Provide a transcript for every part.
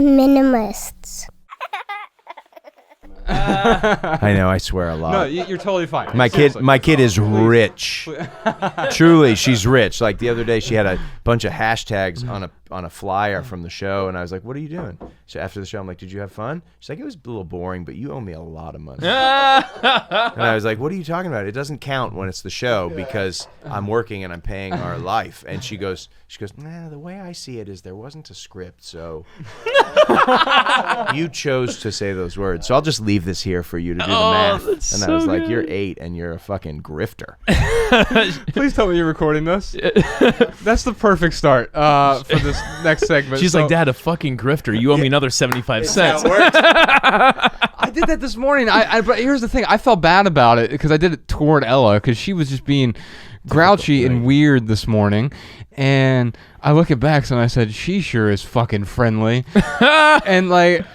Minimalists. I know, I swear a lot. No, you're totally fine. My kid is rich. Truly, she's rich. Like the other day, she had a bunch of hashtags on a flyer from the show, and I was like, "What are you doing?" So after the show, I'm like, "Did you have fun?" She's like, "It was a little boring, but you owe me a lot of money." And I was like, "What are you talking about? It doesn't count when it's the show because I'm working and I'm paying our life." And she goes, "Nah, the way I see it is there wasn't a script, so you chose to say those words. So I'll just leave this here for you to do the math." And I was like, "You're 8 and you're a fucking grifter." Please tell me you're recording this. That's the perfect start for this next segment. She's like, "Dad, a fucking grifter. You owe me another 75 cents." I did that this morning. But here's the thing. I felt bad about it because I did it toward Ella because she was just being grouchy and weird this morning. And I look at Bex and I said, "She sure is fucking friendly." And like,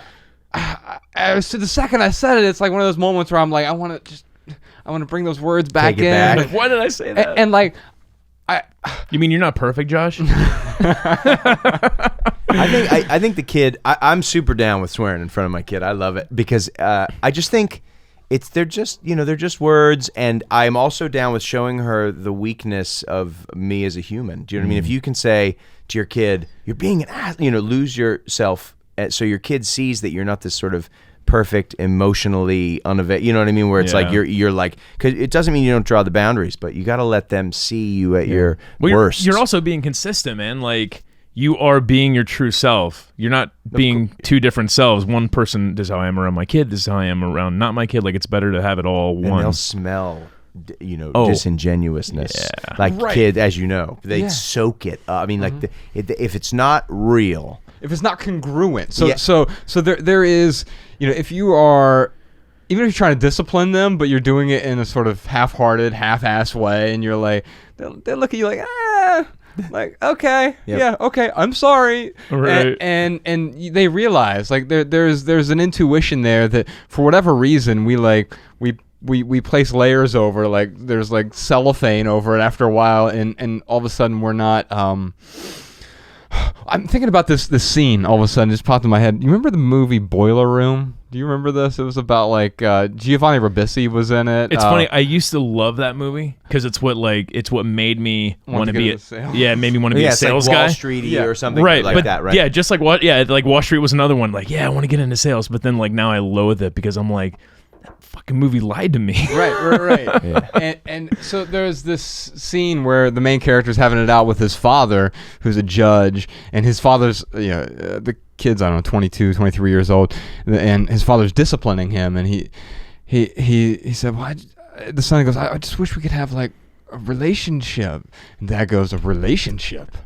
so the second I said it, it's like one of those moments where I'm like, I want to bring those words back in. Like, why did I say that? And like, you mean you're not perfect, Josh? I think the kid. I'm super down with swearing in front of my kid. I love it because I just think they're just words, and I'm also down with showing her the weakness of me as a human. Do you know what I mean? If you can say to your kid, "You're being an ass," lose yourself, so your kid sees that you're not this sort of perfect, emotionally unavailable. You know what I mean? Where it's like you're like, because it doesn't mean you don't draw the boundaries, but you got to let them see you at your worst. You're also being consistent, man. Like, you are being your true self. You're not being two different selves. One person, this is how I am around my kid. This is how I am around not my kid. Like, it's better to have it all one. And they'll smell, disingenuousness. Yeah. Like kids, as you know, they soak it up. I mean, like if it's not real. If it's not congruent. So there is, if you are, even if you're trying to discipline them, but you're doing it in a sort of half-hearted, half-assed way, and you're like, they look at you like, like, okay, yeah, okay, I'm sorry. Right. And they realize, like, there's an intuition there that for whatever reason we place layers over, like there's like cellophane over it after a while, and all of a sudden we're not I'm thinking about this scene all of a sudden just popped in my head. You remember the movie Boiler Room? Do you remember this? It was about like Giovanni Ribisi was in it. It's funny. I used to love that movie because it's what made me want to be a sales like guy. Wall Street or something like that, right? Yeah, just like like Wall Street was another one. Like, I want to get into sales, but then like now I loathe it because I'm like, that fucking movie lied to me. Right. Yeah. And so there's this scene where the main character's having it out with his father, who's a judge, and his father's, the kid's, I don't know, 22, 23 years old, and his father's disciplining him, and he said, "Well, the son goes, I just wish we could have like a relationship." And Dad goes, "A relationship?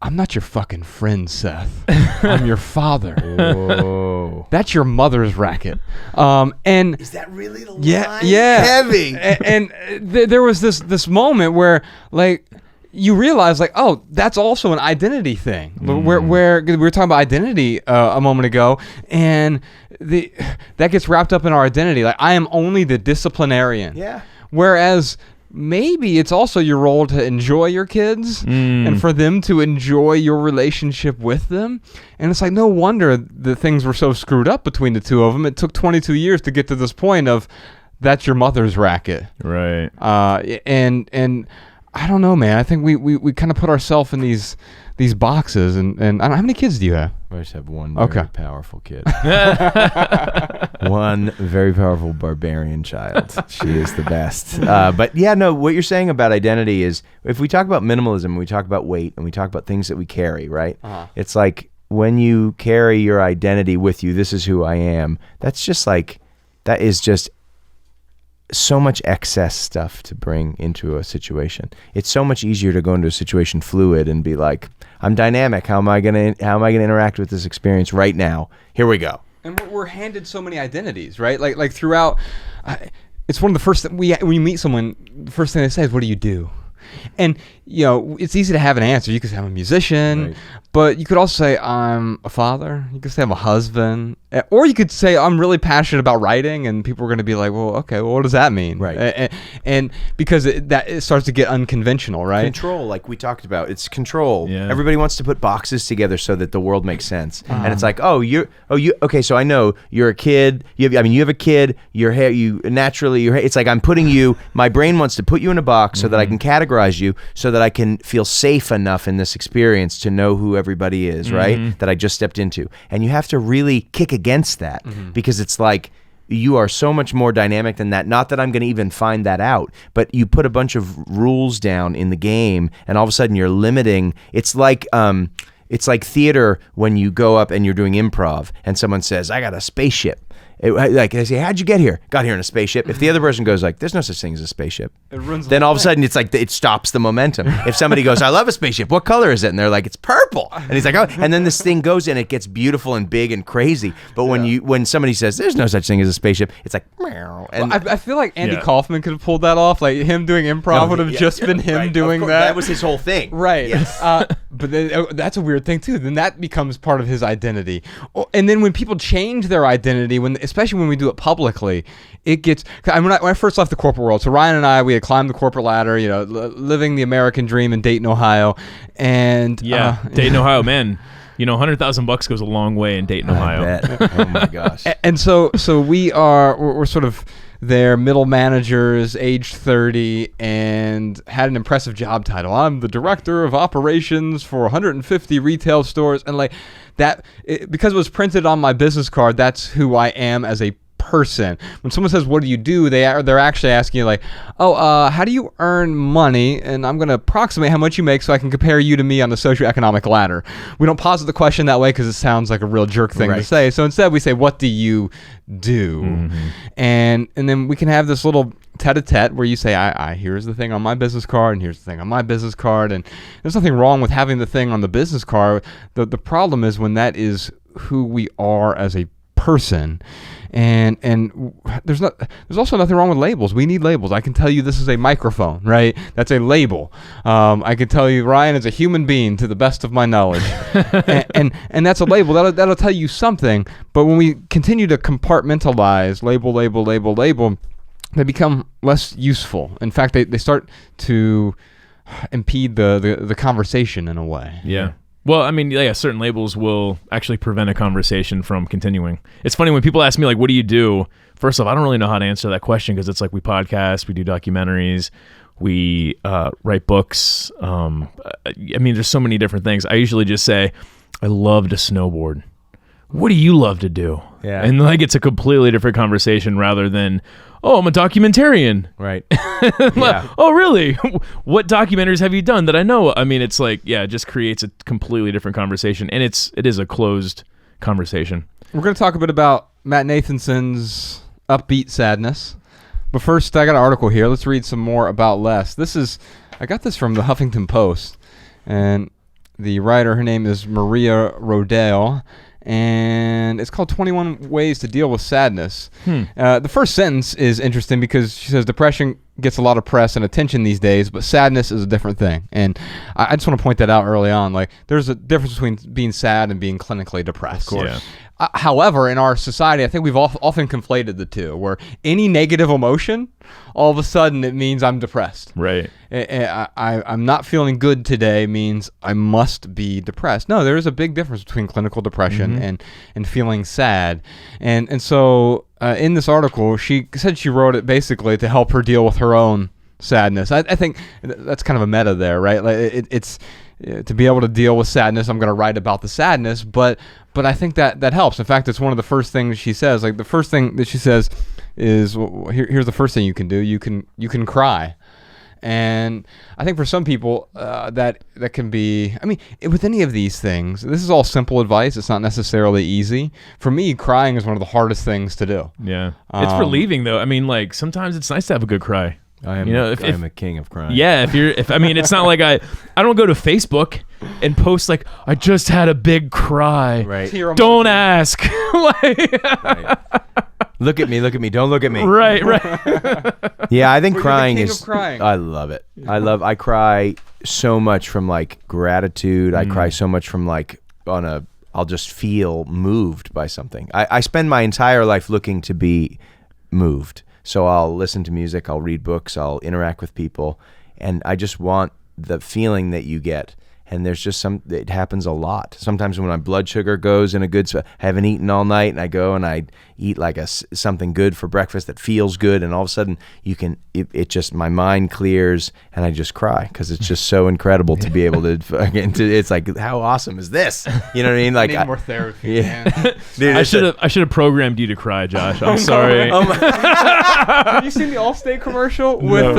I'm not your fucking friend, Seth. I'm your father." Whoa. That's your mother's racket. And is that really the line? Yeah. Heavy. And there was this moment where, like, you realize, like, oh, that's also an identity thing. Where we were talking about identity a moment ago, and that gets wrapped up in our identity. Like, I am only the disciplinarian. Yeah. Whereas maybe it's also your role to enjoy your kids and for them to enjoy your relationship with them. And it's like, no wonder the things were so screwed up between the two of them. It took 22 years to get to this point of that's your mother's racket. Right. And I don't know, man. I think we kind of put ourselves in these boxes. And I don't know, how many kids do you have? I just have one very powerful kid. One very powerful barbarian child. She is the best. But yeah, no, what you're saying about identity is, if we talk about minimalism, we talk about weight, and we talk about things that we carry, right? Uh-huh. It's like when you carry your identity with you, this is who I am. That is just so much excess stuff to bring into a situation. It's so much easier to go into a situation fluid and be like, I'm dynamic. How am I gonna interact with this experience right now? Here we go. And we're handed so many identities, right? Like throughout, it's one of the first when you meet someone, the first thing they say is, "What do you do?" And it's easy to have an answer. You could say I'm a musician, Right. but you could also say I'm a father. You could say I'm a husband, or you could say I'm really passionate about writing, and people are going to be like, well, okay, well, what does that mean? Right. And because it starts to get unconventional, right? Control, like we talked about, it's control. Yeah. Everybody wants to put boxes together so that the world makes sense. And it's like, okay, so I know you're a kid. You have a kid. It's like I'm putting you. My brain wants to put you in a box so that I can categorize you, so that I can feel safe enough in this experience to know who everybody is, right? That I just stepped into. And you have to really kick against that because it's like, you are so much more dynamic than that. Not that I'm going to even find that out, but you put a bunch of rules down in the game, and all of a sudden you're limiting. It's like theater when you go up and you're doing improv, and someone says, "I got a spaceship." Like they say, "How'd you get here?" Got here in a spaceship. If the other person goes like, "There's no such thing as a spaceship," then all of a sudden it's like it stops the momentum. If somebody goes, "I love a spaceship. What color is it?" and they're like, "It's purple," and he's like, "Oh," and then this thing goes and it gets beautiful and big and crazy. But when somebody says, "There's no such thing as a spaceship," it's like, meow. And I feel like Andy Kaufman could have pulled that off. Like him doing improv would have just been him doing that. That was his whole thing. Right. Yes. But then, that's a weird thing too. Then that becomes part of his identity. And then when people change their identity, especially when we do it publicly, it gets. When I first left the corporate world, so Ryan and I, we had climbed the corporate ladder, living the American dream in Dayton, Ohio, and Dayton, Ohio, man. $100,000 goes a long way in Dayton, Ohio. I bet. Oh my gosh. And so we're sort of their middle managers, age 30, and had an impressive job title. I'm the director of operations for 150 retail stores, and like that, because it was printed on my business card. That's who I am as a person. When someone says, "What do you do?" they're actually asking you like, how do you earn money? And I'm going to approximate how much you make so I can compare you to me on the socioeconomic ladder. We don't posit the question that way because it sounds like a real jerk thing to say. So instead we say, "What do you do?" And then we can have this little tete-a-tete where you say, I here's the thing on my business card, and here's the thing on my business card, and there's nothing wrong with having the thing on the business card. The problem is when that is who we are as a person. And there's also nothing wrong with labels. We need labels. I can tell you this is a microphone, right? That's a label. I can tell you Ryan is a human being to the best of my knowledge, and that's a label. That'll tell you something. But when we continue to compartmentalize label, they become less useful. In fact, they start to impede the conversation in a way. Yeah. Well, I mean, certain labels will actually prevent a conversation from continuing. It's funny when people ask me, like, what do you do? First off, I don't really know how to answer that question because it's like we podcast, we do documentaries, we write books. There's so many different things. I usually just say, I love to snowboard. What do you love to do? Yeah. And like it's a completely different conversation rather than, oh, I'm a documentarian. Right. Yeah. Oh, really? What documentaries have you done that I know? I mean, it's like, it just creates a completely different conversation, and it is a closed conversation. We're going to talk a bit about Matt Nathanson's upbeat sadness. But first, I got an article here. Let's read some more about Les. I got this from the Huffington Post, and the writer, her name is Maria Rodale, and it's called 21 Ways to Deal with Sadness. The first sentence is interesting because she says depression gets a lot of press and attention these days, but sadness is a different thing. And I just want to point that out early on. Like, there's a difference between being sad and being clinically depressed. Of course. Yeah. However, in our society, I think we've often conflated the two, where any negative emotion, all of a sudden it means I'm depressed. Right. I'm not feeling good today means I must be depressed. No, there is a big difference between clinical depression and feeling sad. And so in this article, she said she wrote it basically to help her deal with her own sadness. I think that's kind of a meta there, right? Like it's to be able to deal with sadness, I'm going to write about the sadness, but I think that helps. In fact, it's one of the first things she says. Like, the first thing that she says is, here's the first thing you can do. You can cry. And I think for some people that can be, I mean, with any of these things, this is all simple advice. It's not necessarily easy. For me, crying is one of the hardest things to do. Yeah. It's relieving though. I mean, like, sometimes it's nice to have a good cry. I am a king of crying. Yeah, it's not like I don't go to Facebook and post like I just had a big cry. Right. Don't ask. Right. Look at me. Don't look at me. Right. Yeah, I think Well, crying you're the king is. of crying. I love it. I cry so much from like gratitude. I cry so much from like I'll just feel moved by something. I spend my entire life looking to be moved. So I'll listen to music, I'll read books, I'll interact with people, and I just want the feeling that you get. And there's just it happens a lot. Sometimes when my blood sugar goes in a good, I haven't eaten all night, and I go and I eat like something good for breakfast that feels good, and all of a sudden it just, my mind clears, and I just cry because it's just so incredible to be able to, it's like, how awesome is this? You know what I mean? Like, I need more therapy, yeah. man. Dude, I should have programmed you to cry, Josh. I'm sorry. Have you seen the Allstate commercial with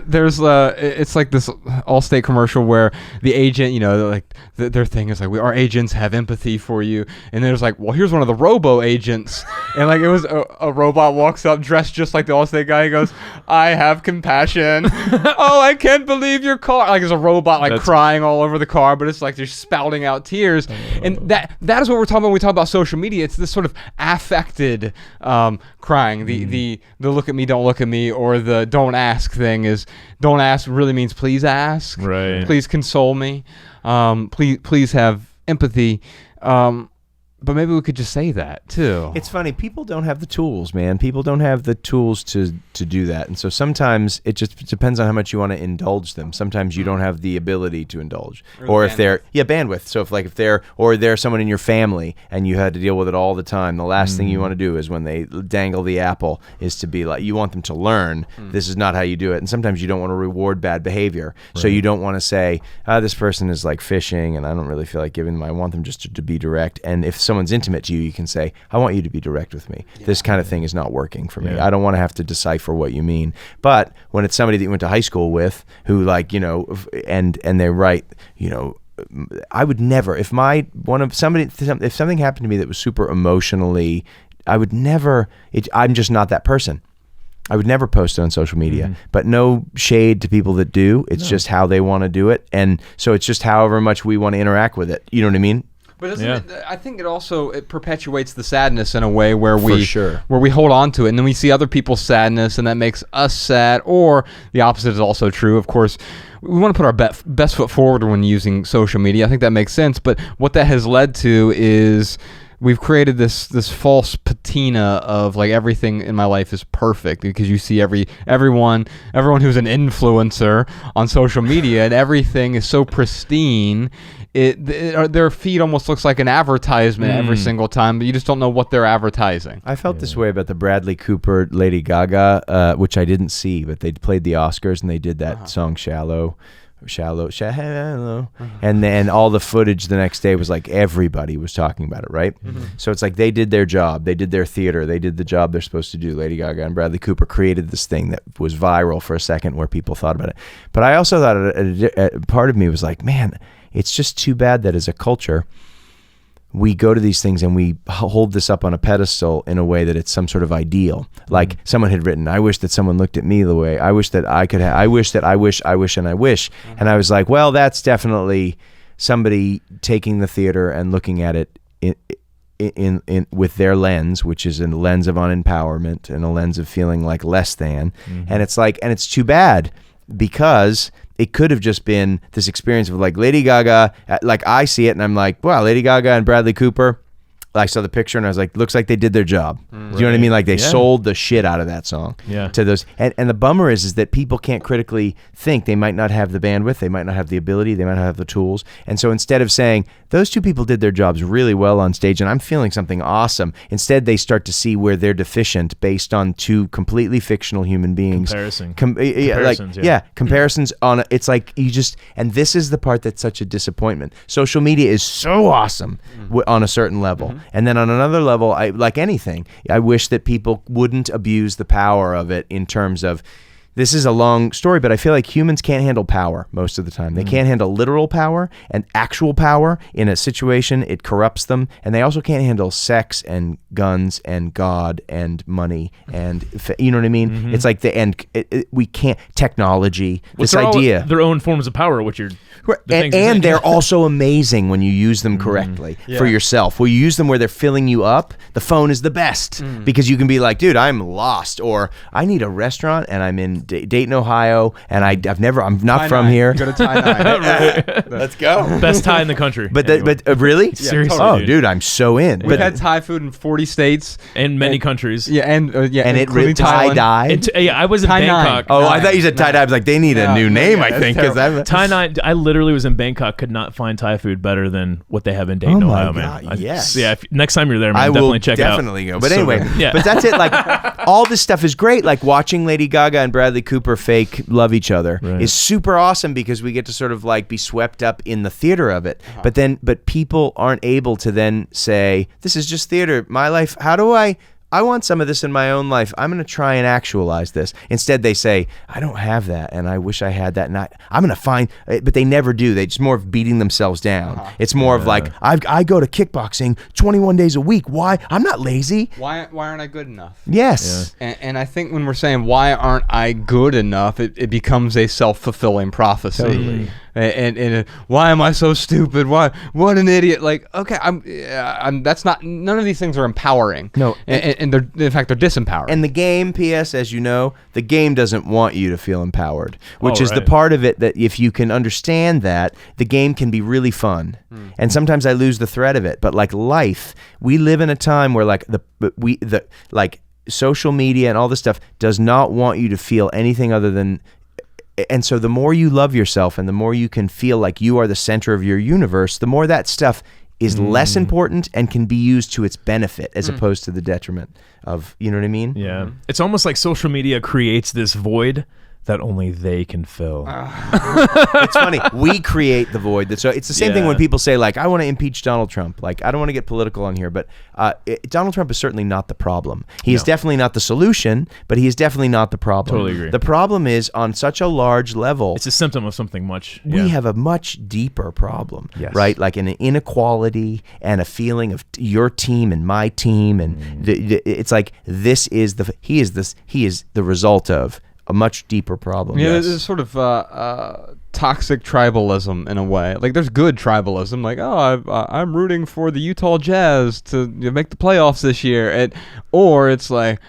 there's it's like this Allstate commercial where the agent, you know, like their thing is like, our agents have empathy for you, and there's like, well, here's one of the robo agents, and like it was a robot walks up dressed just like the Allstate guy. He goes, I have compassion. Oh, I can't believe your car. Like there's a robot like crying all over the car, but it's like they're spouting out tears, and that is what we're talking about when we talk about social media. It's this sort of affected crying. The look at me, don't look at me, or the don't ask thing is, don't ask really means please ask. Right. Please console me. Please have empathy. But maybe we could just say that too. It's funny. People don't have the tools, man. People don't have the tools to do that. And so sometimes it just depends on how much you want to indulge them. Sometimes you don't have the ability to indulge. Or if they're, bandwidth. So if they're someone in your family and you had to deal with it all the time, the last thing you want to do is when they dangle the apple is to be like, you want them to learn this is not how you do it. And sometimes you don't want to reward bad behavior. Right. So you don't want to say, this person is like fishing and I don't really feel like giving them. I want them just to be direct. And if someone's intimate to you, you can say, I want you to be direct with me. Yeah. This kind of thing is not working for me. I don't want to have to decipher what you mean. But when it's somebody that you went to high school with who like, you know, and they write, you know, I would never, if something happened to me that was super emotionally, I'm just not that person. I would never post it on social media, but no shade to people that do. It's just how they want to do it. And so it's just however much we want to interact with it. You know what I mean? But I think it perpetuates the sadness in a way where we hold on to it, and then we see other people's sadness, and that makes us sad. Or the opposite is also true. Of course, we want to put our best foot forward when using social media. I think that makes sense. But what that has led to is we've created this false patina of like everything in my life is perfect, because you see everyone who's an influencer on social media, and everything is so pristine. Their feed almost looks like an advertisement every single time, but you just don't know what they're advertising. I felt this way about the Bradley Cooper, Lady Gaga, which I didn't see, but they played the Oscars and they did that song Shallow. And then all the footage the next day was like everybody was talking about it, right? So it's like they did their job, they did their theater, they did the job they're supposed to do. Lady Gaga and Bradley Cooper created this thing that was viral for a second where people thought about it. But I also thought part of me was like, man, it's just too bad that as a culture we go to these things and we hold this up on a pedestal in a way that it's some sort of ideal. Like someone had written, I wish that someone looked at me the way I wish that I could have, I wish that I wish, and I wish. And I was like, well, that's definitely somebody taking the theater and looking at it in with their lens, which is a lens of unempowerment and a lens of feeling like less than. And it's like, and it's too bad, because it could have just been this experience of like Lady Gaga, like I see it and I'm like, wow, Lady Gaga and Bradley Cooper. I saw the picture and I was like, looks like they did their job. Do you know what I mean? Like they sold the shit out of that song to those. And the bummer is that people can't critically think. They might not have the bandwidth. They might not have the ability. They might not have the tools. And so instead of saying, those two people did their jobs really well on stage and I'm feeling something awesome, instead they start to see where they're deficient based on two completely fictional human beings. Comparisons on, it's like you just, and this is the part that's such a disappointment. Social media is so awesome on a certain level. And then on another level, like anything, I wish that people wouldn't abuse the power of it in terms of, this is a long story, but I feel like humans can't handle power most of the time. They can't handle literal power and actual power in a situation. It corrupts them. And they also can't handle sex and guns and God and money and, you know what I mean? It's like we can't, technology, this idea. Their own forms of power, which you're... And they're also amazing when you use them correctly for yourself. When you use them where they're filling you up, the phone is the best because you can be like, dude, I'm lost, or I need a restaurant and I'm in Dayton, Ohio, and I'm not Tie from nine. here. Go to tie 9. Let's go. Best tie in the country. But really? Seriously, Oh, dude, I'm so in. We've had Thai food in 40 states. in many countries. Yeah, and And it including tie Thailand. dye. Yeah, I was in Tie nine. Bangkok. Oh, I Nine. thought you said tie dye. I was like, they need a new name, I that's think. terrible. Thai nine. I literally was in Bangkok. Could not find Thai food better than what they have in Dayton, Oh my Ohio, God, man. yes. Yeah. Next time you're there, man, I definitely will check it out. definitely go. But So anyway, good. Yeah. but that's it. Like all this stuff is great. Like watching Lady Gaga and Bradley Cooper fake love each other Right. is super awesome because we get to sort of like be swept up in the theater of it. But people aren't able to then say, this is just theater. My life, how do I want some of this in my own life. I'm going to try and actualize this. Instead, they say, I don't have that, and I wish I had that. And I'm going to find, but they never do. They just more of beating themselves down. It's more of like, I go to kickboxing 21 days a week. Why? I'm not lazy. Why aren't I good enough? Yes. And I think when we're saying why aren't I good enough, it becomes a self-fulfilling prophecy. Totally. And why am I so stupid? What an idiot! Like, okay, I'm. That's not. None of these things are empowering. No. and they're in fact they're disempowering. And the game, P.S., as you know, the game doesn't want you to feel empowered, which Oh, is the right. part of it that if you can understand that, the game can be really fun. And sometimes I lose the thread of it. But like life, we live in a time where like social media and all this stuff does not want you to feel anything other than. And so the more you love yourself and the more you can feel like you are the center of your universe, the more that stuff is less important and can be used to its benefit as opposed to the detriment of, you know what I mean? Yeah. It's almost like social media creates this void that only they can fill. It's funny. We create the void. So it's the same thing when people say like, I want to impeach Donald Trump. Like, I don't want to get political on here, but Donald Trump is certainly not the problem. He is definitely not the solution, but he is definitely not the problem. Totally agree. The problem is on such a large level. It's a symptom of something much. We have a much deeper problem, Yes. right? Like an inequality and a feeling of your team and my team, and it's like he is the result of a much deeper problem. Yeah, Yes. there's sort of toxic tribalism in a way. Like there's good tribalism, like I'm rooting for the Utah Jazz to make the playoffs this year, or it's like,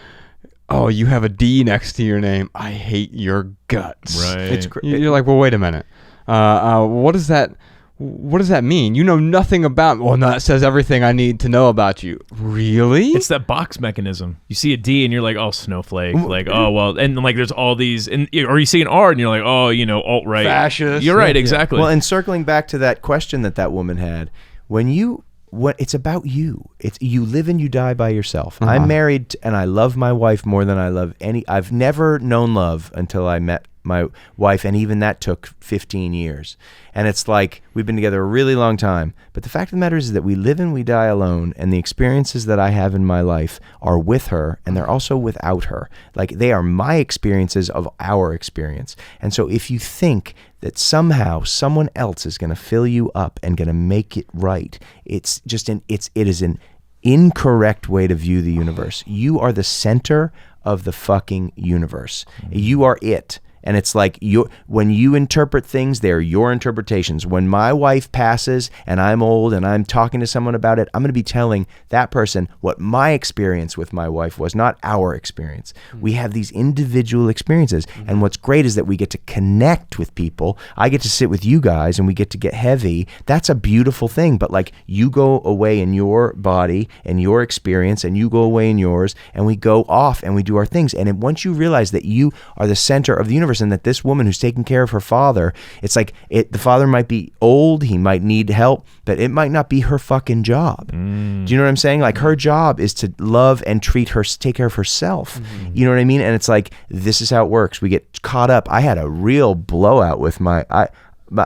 oh, you have a D next to your name, I hate your guts. Right. You're like, well, wait a minute. What does that? What does that mean? You know nothing about. Well, no, that says everything I need to know about you. Really? It's that box mechanism. You see a D and you're like, oh, snowflake. Like, oh, well, and like there's all these, or you see an R and you're like, oh, alt-right. Fascist. You're right, exactly. Well, and circling back to that question that woman had, it's about you. It's you live and you die by yourself. I'm married and I love my wife more than I love I've never known love until I met my wife, and even that took 15 years. And it's like we've been together a really long time. But the fact of the matter is that we live and we die alone, and the experiences that I have in my life are with her, and they're also without her. Like they are my experiences of our experience. And so if you think that somehow someone else is going to fill you up and going to make it right, it is an incorrect way to view the universe. You are the center of the fucking universe. You are it. And it's like when you interpret things, they're your interpretations. When my wife passes and I'm old and I'm talking to someone about it, I'm going to be telling that person what my experience with my wife was, not our experience. We have these individual experiences. And what's great is that we get to connect with people. I get to sit with you guys and we get to get heavy. That's a beautiful thing. But like you go away in your body and your experience, and you go away in yours, and we go off and we do our things. And once you realize that you are the center of the universe, and that this woman who's taking care of her father, it's like the father might be old, he might need help, but it might not be her fucking job. Do you know what I'm saying? Like her job is to love and take care of herself. You know what I mean? And it's like, this is how it works. We get caught up. I had a real blowout with my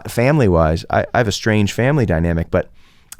family-wise. I have a strange family dynamic, but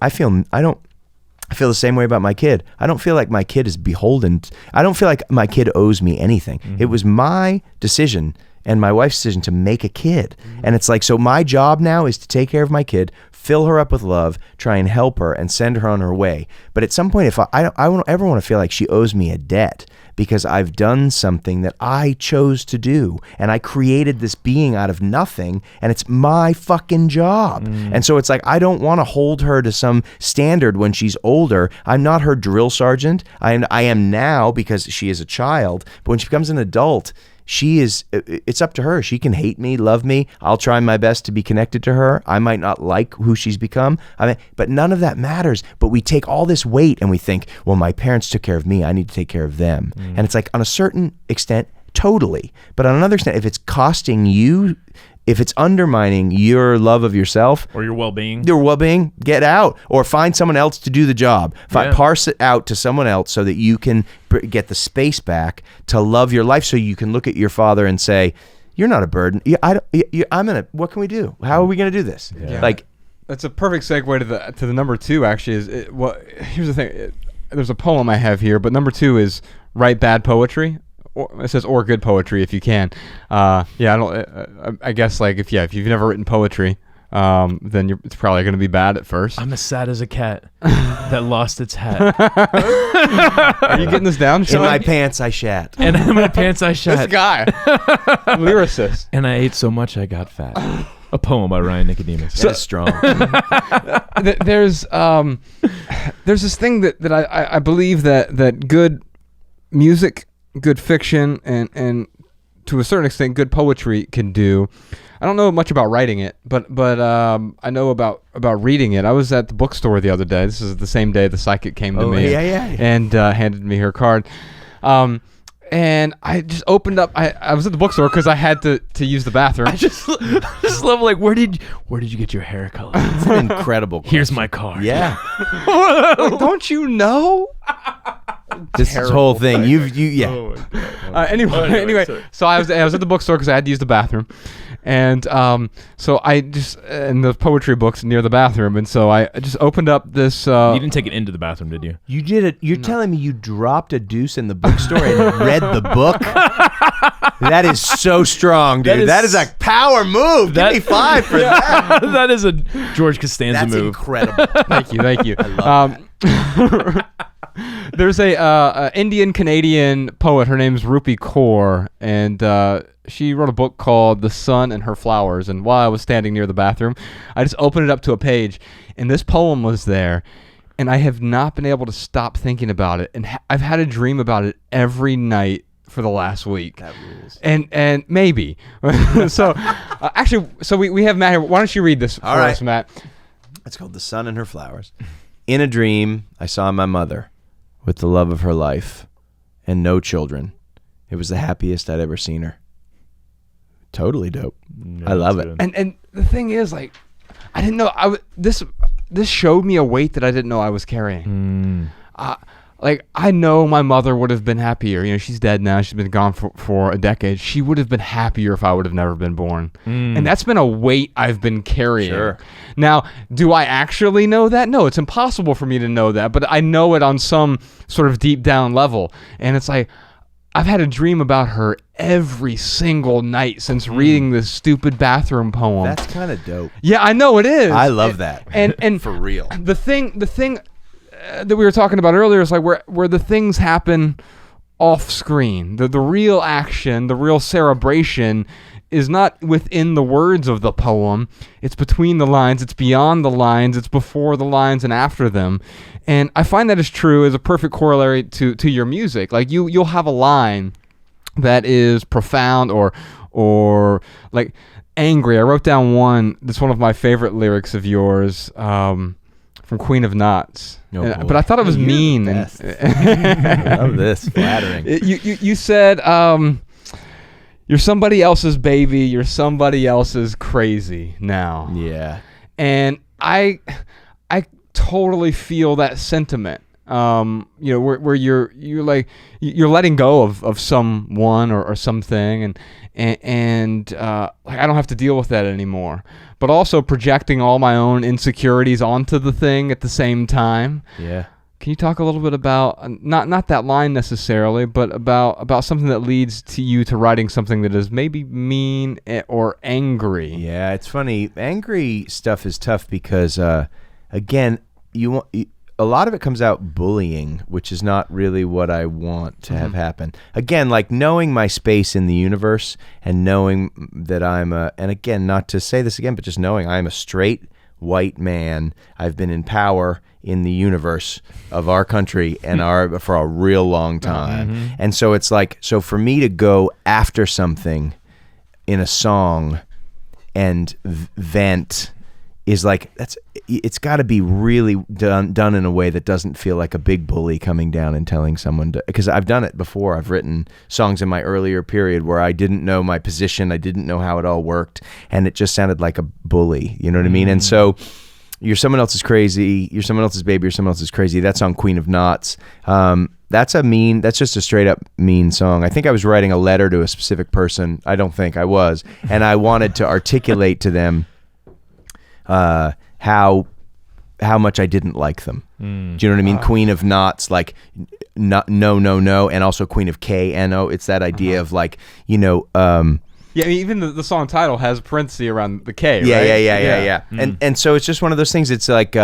I feel the same way about my kid. I don't feel like my kid is beholden. I don't feel like my kid owes me anything. It was my decision and my wife's decision to make a kid. And it's like, so my job now is to take care of my kid, fill her up with love, try and help her and send her on her way. But at some point, if I don't ever want to feel like she owes me a debt because I've done something that I chose to do, and I created this being out of nothing, and it's my fucking job. And so it's like, I don't want to hold her to some standard when she's older. I'm not her drill sergeant. I am now because she is a child, but when she becomes an adult, it's up to her. She can hate me, love me. I'll try my best to be connected to her. I might not like who she's become. But none of that matters. But we take all this weight and we think, well, my parents took care of me. I need to take care of them. And it's like, on a certain extent, totally. But on another extent, if it's costing you, if it's undermining your love of yourself or your well-being, get out or find someone else to do the job. Parse it out to someone else so that you can get the space back to love your life, so you can look at your father and say, you're not a burden. What can we do? How are we going to do this? Yeah. Like, that's a perfect segue to the number 2, actually. Here's the thing. There's a poem I have here, but number 2 is write bad poetry. It says or good poetry if you can. I guess like if you've never written poetry, then it's probably going to be bad at first. I'm as sad as a cat that lost its hat. Are you getting this down, Sean? In my pants I shat. And in my pants I shat. This guy, lyricist. And I ate so much I got fat. A poem by Ryan Nicodemus. That's strong. There's this thing that I believe that good music, good fiction, and to a certain extent good poetry can do. I don't know much about writing it, but I know about reading it. I was at the bookstore the other day. This is the same day the psychic came to me and handed me her card. And I just opened up. I was at the bookstore because I had to use the bathroom. I just love, like, where did you get your hair color? It's an incredible question. Here's my card. Yeah. Like, don't you know? This whole thing. Oh my God. Anyway, so I was at the bookstore because I had to use the bathroom, and so I just and the poetry books near the bathroom, and so I just opened up this. You didn't take it into the bathroom, did you? You did it. You're telling me you dropped a deuce in the bookstore and read the book? That is so strong, dude. That is a power move. Give me 5 for that. That is a George Costanza move. That's incredible. Thank you. I love that. There's a Indian Canadian poet. Her name's Rupi Kaur, and she wrote a book called The Sun and Her Flowers. And while I was standing near the bathroom, I just opened it up to a page, and this poem was there, and I have not been able to stop thinking about it. And I've had a dream about it every night for the last week. That rules. And maybe. So we have Matt here. Why don't you read this for us, Matt? It's called The Sun and Her Flowers. In a dream, I saw my mother with the love of her life and no children. It was the happiest I'd ever seen her. Totally dope. No, I love it. And the thing is, like, I didn't know this showed me a weight that I didn't know I was carrying. Like, I know my mother would have been happier. You know, she's dead now. She's been gone for a decade. She would have been happier if I would have never been born. And that's been a weight I've been carrying. Sure. Now, do I actually know that? No, it's impossible for me to know that. But I know it on some sort of deep down level. And it's like, I've had a dream about her every single night since reading this stupid bathroom poem. That's kind of dope. Yeah, I know it is. I love that. And for real. The thing that we were talking about earlier is like where the things happen off screen. The real action, the real cerebration is not within the words of the poem. It's between the lines. It's beyond the lines. It's before the lines and after them. And I find that is true as a perfect corollary to your music. Like you'll have a line that is profound or like angry. I wrote down one that's one of my favorite lyrics of yours. From Queen of Knots. But I thought it was mean. I love this. Flattering. You said, you're somebody else's baby. You're somebody else's crazy now. Yeah. And I totally feel that sentiment. You know, where you're like you're letting go of someone or something, and like I don't have to deal with that anymore. But also projecting all my own insecurities onto the thing at the same time. Yeah. Can you talk a little bit about not that line necessarily, but about something that leads to you to writing something that is maybe mean or angry? Yeah, it's funny. Angry stuff is tough because again, a lot of it comes out bullying, which is not really what I want to have happen. Again, like knowing my space in the universe and knowing that and again, not to say this again, but just knowing I'm a straight, white man. I've been in power in the universe of our country and for a real long time. And so it's like, so for me to go after something in a song and vent is like, it's got to be really done in a way that doesn't feel like a big bully coming down and telling someone to, because I've done it before. I've written songs in my earlier period where I didn't know my position, I didn't know how it all worked, and it just sounded like a bully, you know what I mean? And so You're Someone Else's Crazy, You're Someone Else's Baby, You're Someone Else's Crazy, that song Queen of Knots, that's just a straight up mean song. I think I was writing a letter to a specific person. I don't think I was. And I wanted to articulate to them how much I didn't like them. Do you know what I mean? Queen of Knots, like no, and also Queen of K-N-O. It's that idea of like, you know, yeah, I mean, even the song title has parentheses around the K, right? Yeah. And so it's just one of those things. It's like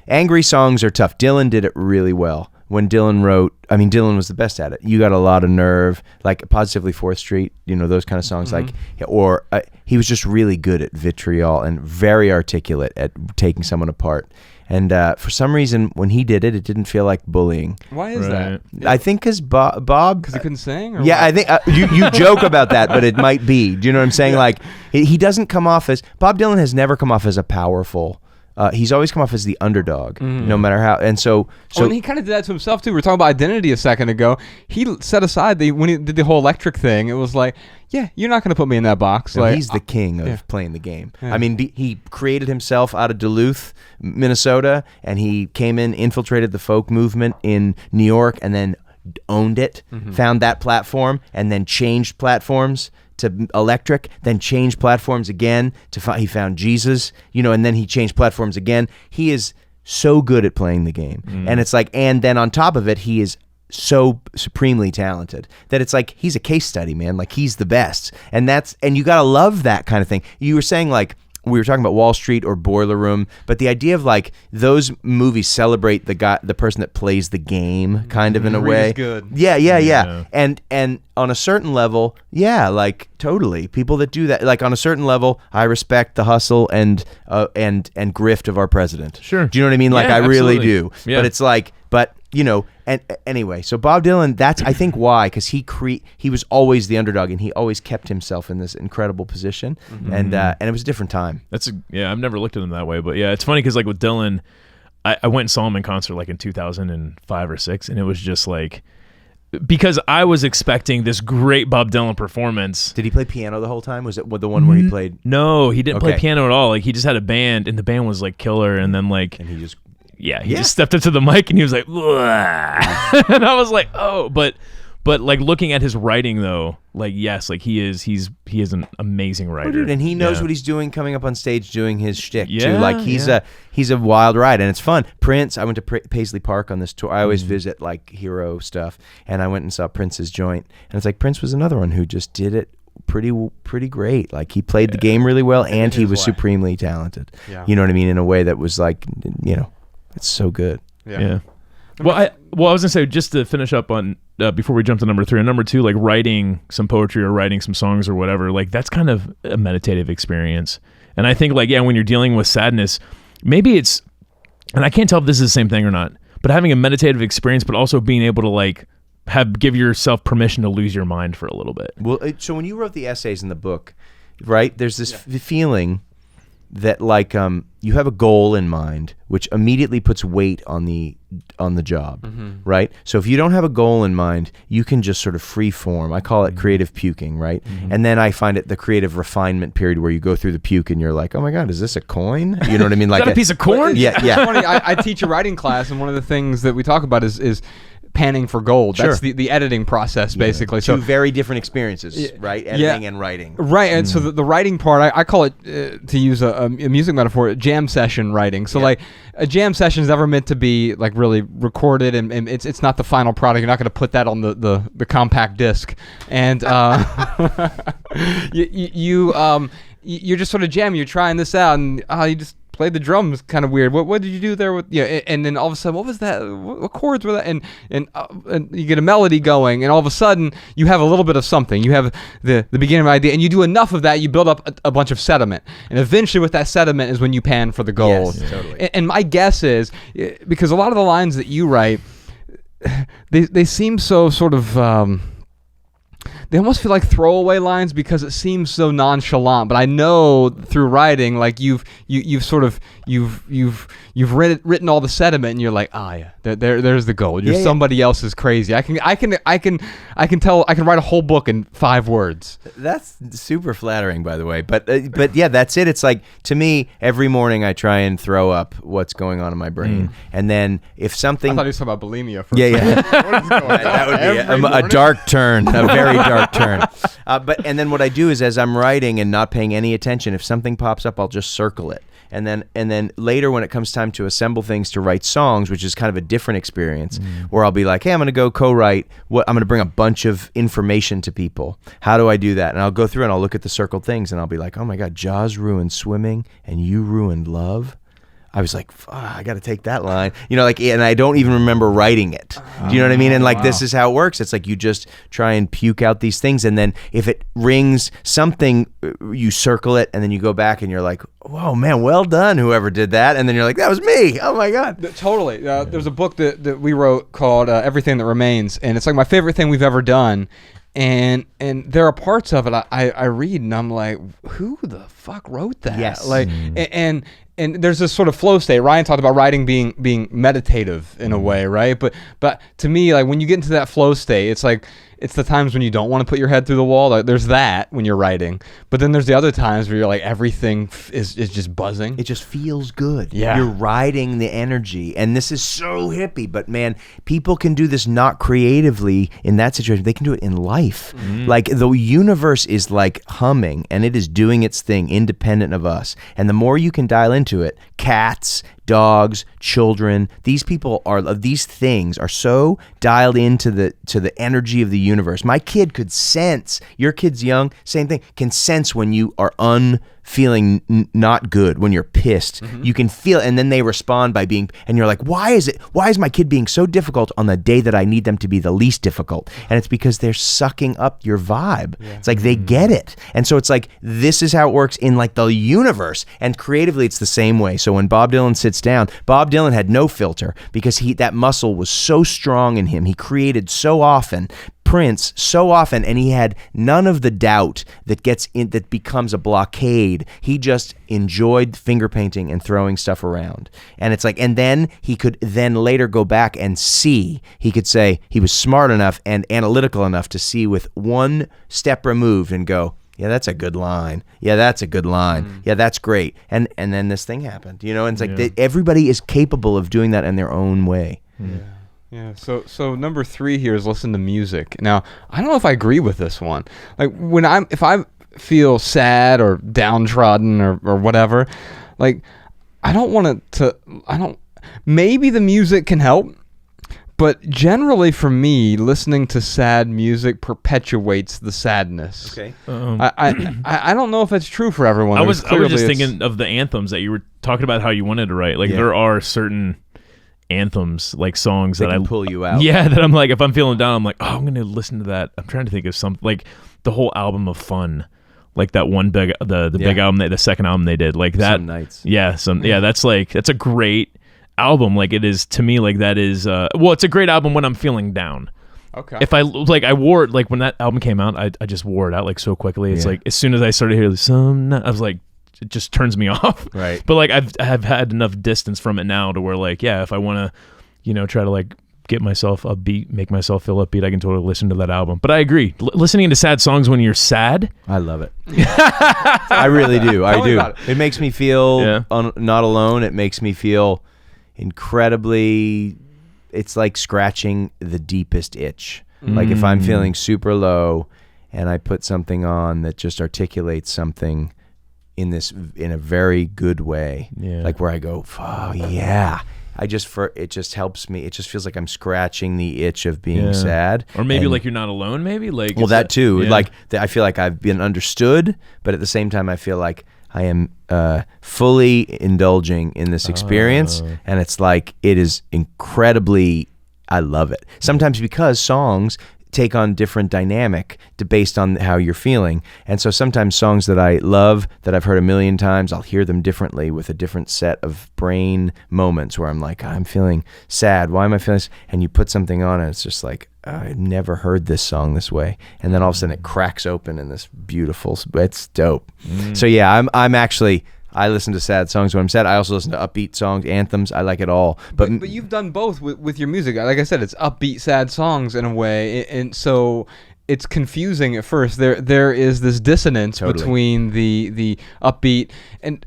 angry songs are tough. Dylan did it really well. When Dylan wrote, I mean, Dylan was the best at it. You Got a Lot of Nerve, like Positively 4th Street, you know, those kind of songs. Like, or he was just really good at vitriol and very articulate at taking someone apart. And for some reason, when he did it, it didn't feel like bullying. Why is that? I think because Bob... Because he couldn't sing? Or yeah, what? I think you joke about that, but it might be. Do you know what I'm saying? Like, he doesn't come off as... Bob Dylan has never come off as a powerful... he's always come off as the underdog, no matter how. And so and he kind of did that to himself too. We were talking about identity a second ago. He set aside when he did the whole electric thing. It was like, yeah, you're not going to put me in that box. No, like, he's the king of playing the game. I mean, he created himself out of Duluth, Minnesota, and he came in, infiltrated the folk movement in New York, and then owned it, found that platform, and then changed platforms to electric, then changed platforms again he found Jesus, you know, and then he changed platforms again. He is so good at playing the game. And it's like, and then on top of it, he is so supremely talented that it's like, he's a case study, man. Like, he's the best. And you gotta love that kind of thing. You were saying, like, we were talking about Wall Street or Boiler Room, but the idea of like those movies celebrate the person that plays the game, kind of in a way. Good. Yeah. And on a certain level, like totally, people that do that, like on a certain level, I respect the hustle and grift of our president. Sure. Do you know what I mean? Like, I really do. Yeah. But it's like, you know, and anyway, so Bob Dylan, that's I think why, because he was always the underdog, and he always kept himself in this incredible position, and it was a different time. I've never looked at him that way, but yeah, it's funny because like with Dylan, I went and saw him in concert like in 2005 or 6, and it was just like, because I was expecting this great Bob Dylan performance. Did he play piano the whole time? Was it the one where he played? No, he didn't play piano at all. Like, he just had a band, and the band was like killer, and then like, and he just. Yeah, he just stepped up to the mic and he was like, and I was like, oh, but like looking at his writing though, like, yes, like he is an amazing writer, dude, and he knows what he's doing coming up on stage doing his shtick too. Yeah, like he's a wild ride, and it's fun. Prince, I went to Paisley Park on this tour. I always visit like hero stuff, and I went and saw Prince's joint, and it's like Prince was another one who just did it pretty great. Like, he played the game really well, and he was supremely talented. Yeah. You know what I mean? In a way that was like, you know. It's so good. Yeah. Well, I was gonna say, just to finish up on before we jump to number 3, and number 2, like writing some poetry or writing some songs or whatever, like that's kind of a meditative experience. And I think like, when you're dealing with sadness, maybe it's, and I can't tell if this is the same thing or not, but having a meditative experience, but also being able to like give yourself permission to lose your mind for a little bit. Well, so when you wrote the essays in the book, right? There's this feeling that like you have a goal in mind, which immediately puts weight on the job, right? So if you don't have a goal in mind, you can just sort of free form. I call it creative puking, right? And then I find it the creative refinement period where you go through the puke and you're like, oh my God, is this a coin? You know what I mean? Like is that a piece of corn? Yeah. Funny, I teach a writing class, and one of the things that we talk about is panning for gold. That's the editing process, basically. Two very different experiences, right? Editing and writing. Right, and so the writing part, I call it, to use a music metaphor, jam session writing. So like, a jam session is never meant to be like really recorded, and it's not the final product. You're not going to put that on the compact disc. And you're just sort of jamming. You're trying this out, and you just played the drums kind of weird. What did you do there with and then all of a sudden, what was that? What chords were that? And you get a melody going, and all of a sudden you have a little bit of something. You have the beginning of an idea, and you do enough of that, you build up a bunch of sediment, and eventually with that sediment is when you pan for the gold. Yes, totally. And my guess is, because a lot of the lines that you write, they seem so sort of. They almost feel like throwaway lines because it seems so nonchalant. But I know through writing, like you've written all the sediment, and you're like, there's the gold. You're somebody else's crazy. I can write a whole book in 5 words. That's super flattering, by the way. But yeah, that's it. It's like, to me, every morning I try and throw up what's going on in my brain, and then if something, I thought you were talking about bulimia. What is going on? That would be a dark turn, a very dark turn. And then what I do is, as I'm writing and not paying any attention, if something pops up, I'll just circle it. And then later, when it comes time to assemble things to write songs, which is kind of a different experience, where I'll be like, hey, I'm going to go co-write. I'm going to bring a bunch of information to people. How do I do that? And I'll go through and I'll look at the circled things, and I'll be like, oh my God, Jaws ruined swimming and you ruined love. I was like, I got to take that line, and I don't even remember writing it. Do you know what I mean? And this is how it works. It's like you just try and puke out these things, and then if it rings something, you circle it, and then you go back and you're like, whoa, man, well done, whoever did that. And then you're like, that was me. Oh my God. Totally. There's a book that we wrote called Everything That Remains, and it's like my favorite thing we've ever done. And there are parts of it I read, and I'm like, who the fuck wrote that? Yes. Like, and there's this sort of flow state. Ryan talked about writing being meditative in a way, right? But to me, like, when you get into that flow state, it's like, it's the times when you don't want to put your head through the wall. Like, there's that when you're writing, but then there's the other times where you're like, everything is just buzzing. It just feels good. Yeah. You're riding the energy, and this is so hippie, but man, people can do this not creatively in that situation. They can do it in life. Like, the universe is like humming, and it is doing its thing independent of us. And the more you can dial into it, cats, dogs, children, these things are so dialed into the energy of the universe. My kid could sense, your kid's young, same thing, can sense when you are feeling not good, when you're pissed. You can feel, and then they respond by being, and you're like, why is my kid being so difficult on the day that I need them to be the least difficult? And it's because they're sucking up your vibe. It's like they get it. And so it's like, this is how it works in like the universe. And creatively, it's the same way. So when Bob Dylan sits down, Bob Dylan had no filter because that muscle was so strong in him. He created so often. Prince so often, and he had none of the doubt that becomes a blockade. He just enjoyed finger painting and throwing stuff around. And it's like, and then he could then later go back and see. He could say he was smart enough and analytical enough to see with one step removed and go, yeah, that's a good line. Yeah, that's a good line. Yeah, that's great. And then this thing happened, and it's like everybody is capable of doing that in their own way. Yeah. So number 3 here is listen to music. Now, I don't know if I agree with this one. Like, if I feel sad or downtrodden or whatever, like, maybe the music can help, but generally for me, listening to sad music perpetuates the sadness. Okay. I don't know if that's true for everyone. I was just thinking of the anthems that you were talking about, how you wanted to write. Like, there are certain anthems, like songs that can pull you out. Yeah, that I'm like, if I'm feeling down, I'm like, oh, I'm going to listen to that. I'm trying to think of something, like the whole album of Fun, like that one big album, the second album they did, like that. Some Nights. Yeah, that's a great album. Like, it is to me, like that is it's a great album when I'm feeling down. Okay. If I wore it, like when that album came out, I just wore it out like so quickly. It's like, as soon as I started hearing some, I was like, it just turns me off. Right. But like I've had enough distance from it now to where, like, yeah, if I want to, try to like get myself upbeat, make myself feel upbeat, I can totally listen to that album. But I agree, listening to sad songs when you're sad, I love it. I really do. I do. It makes me feel not alone. It makes me feel incredibly. It's like scratching the deepest itch. Like if I'm feeling super low, and I put something on that just articulates something in a very good way, like where I go, oh yeah, it just helps me. It just feels like I'm scratching the itch of being sad, or maybe like you're not alone. Maybe like that too. Like I feel like I've been understood, but at the same time, I feel like I am fully indulging in this experience, and it's like it is incredibly. I love it. Sometimes because songs take on different dynamic based on how you're feeling. And so sometimes songs that I love, that I've heard a million times, I'll hear them differently with a different set of brain moments where I'm like, I'm feeling sad. Why am I feeling this? And you put something on and it's just like, I've never heard this song this way. And then all of a sudden it cracks open in this beautiful, it's dope. So yeah, I'm actually, I listen to sad songs when I'm sad. I also listen to upbeat songs, anthems. I like it all. But you've done both with your music. Like I said, it's upbeat, sad songs in a way, and so it's confusing at first. There is this dissonance between the upbeat and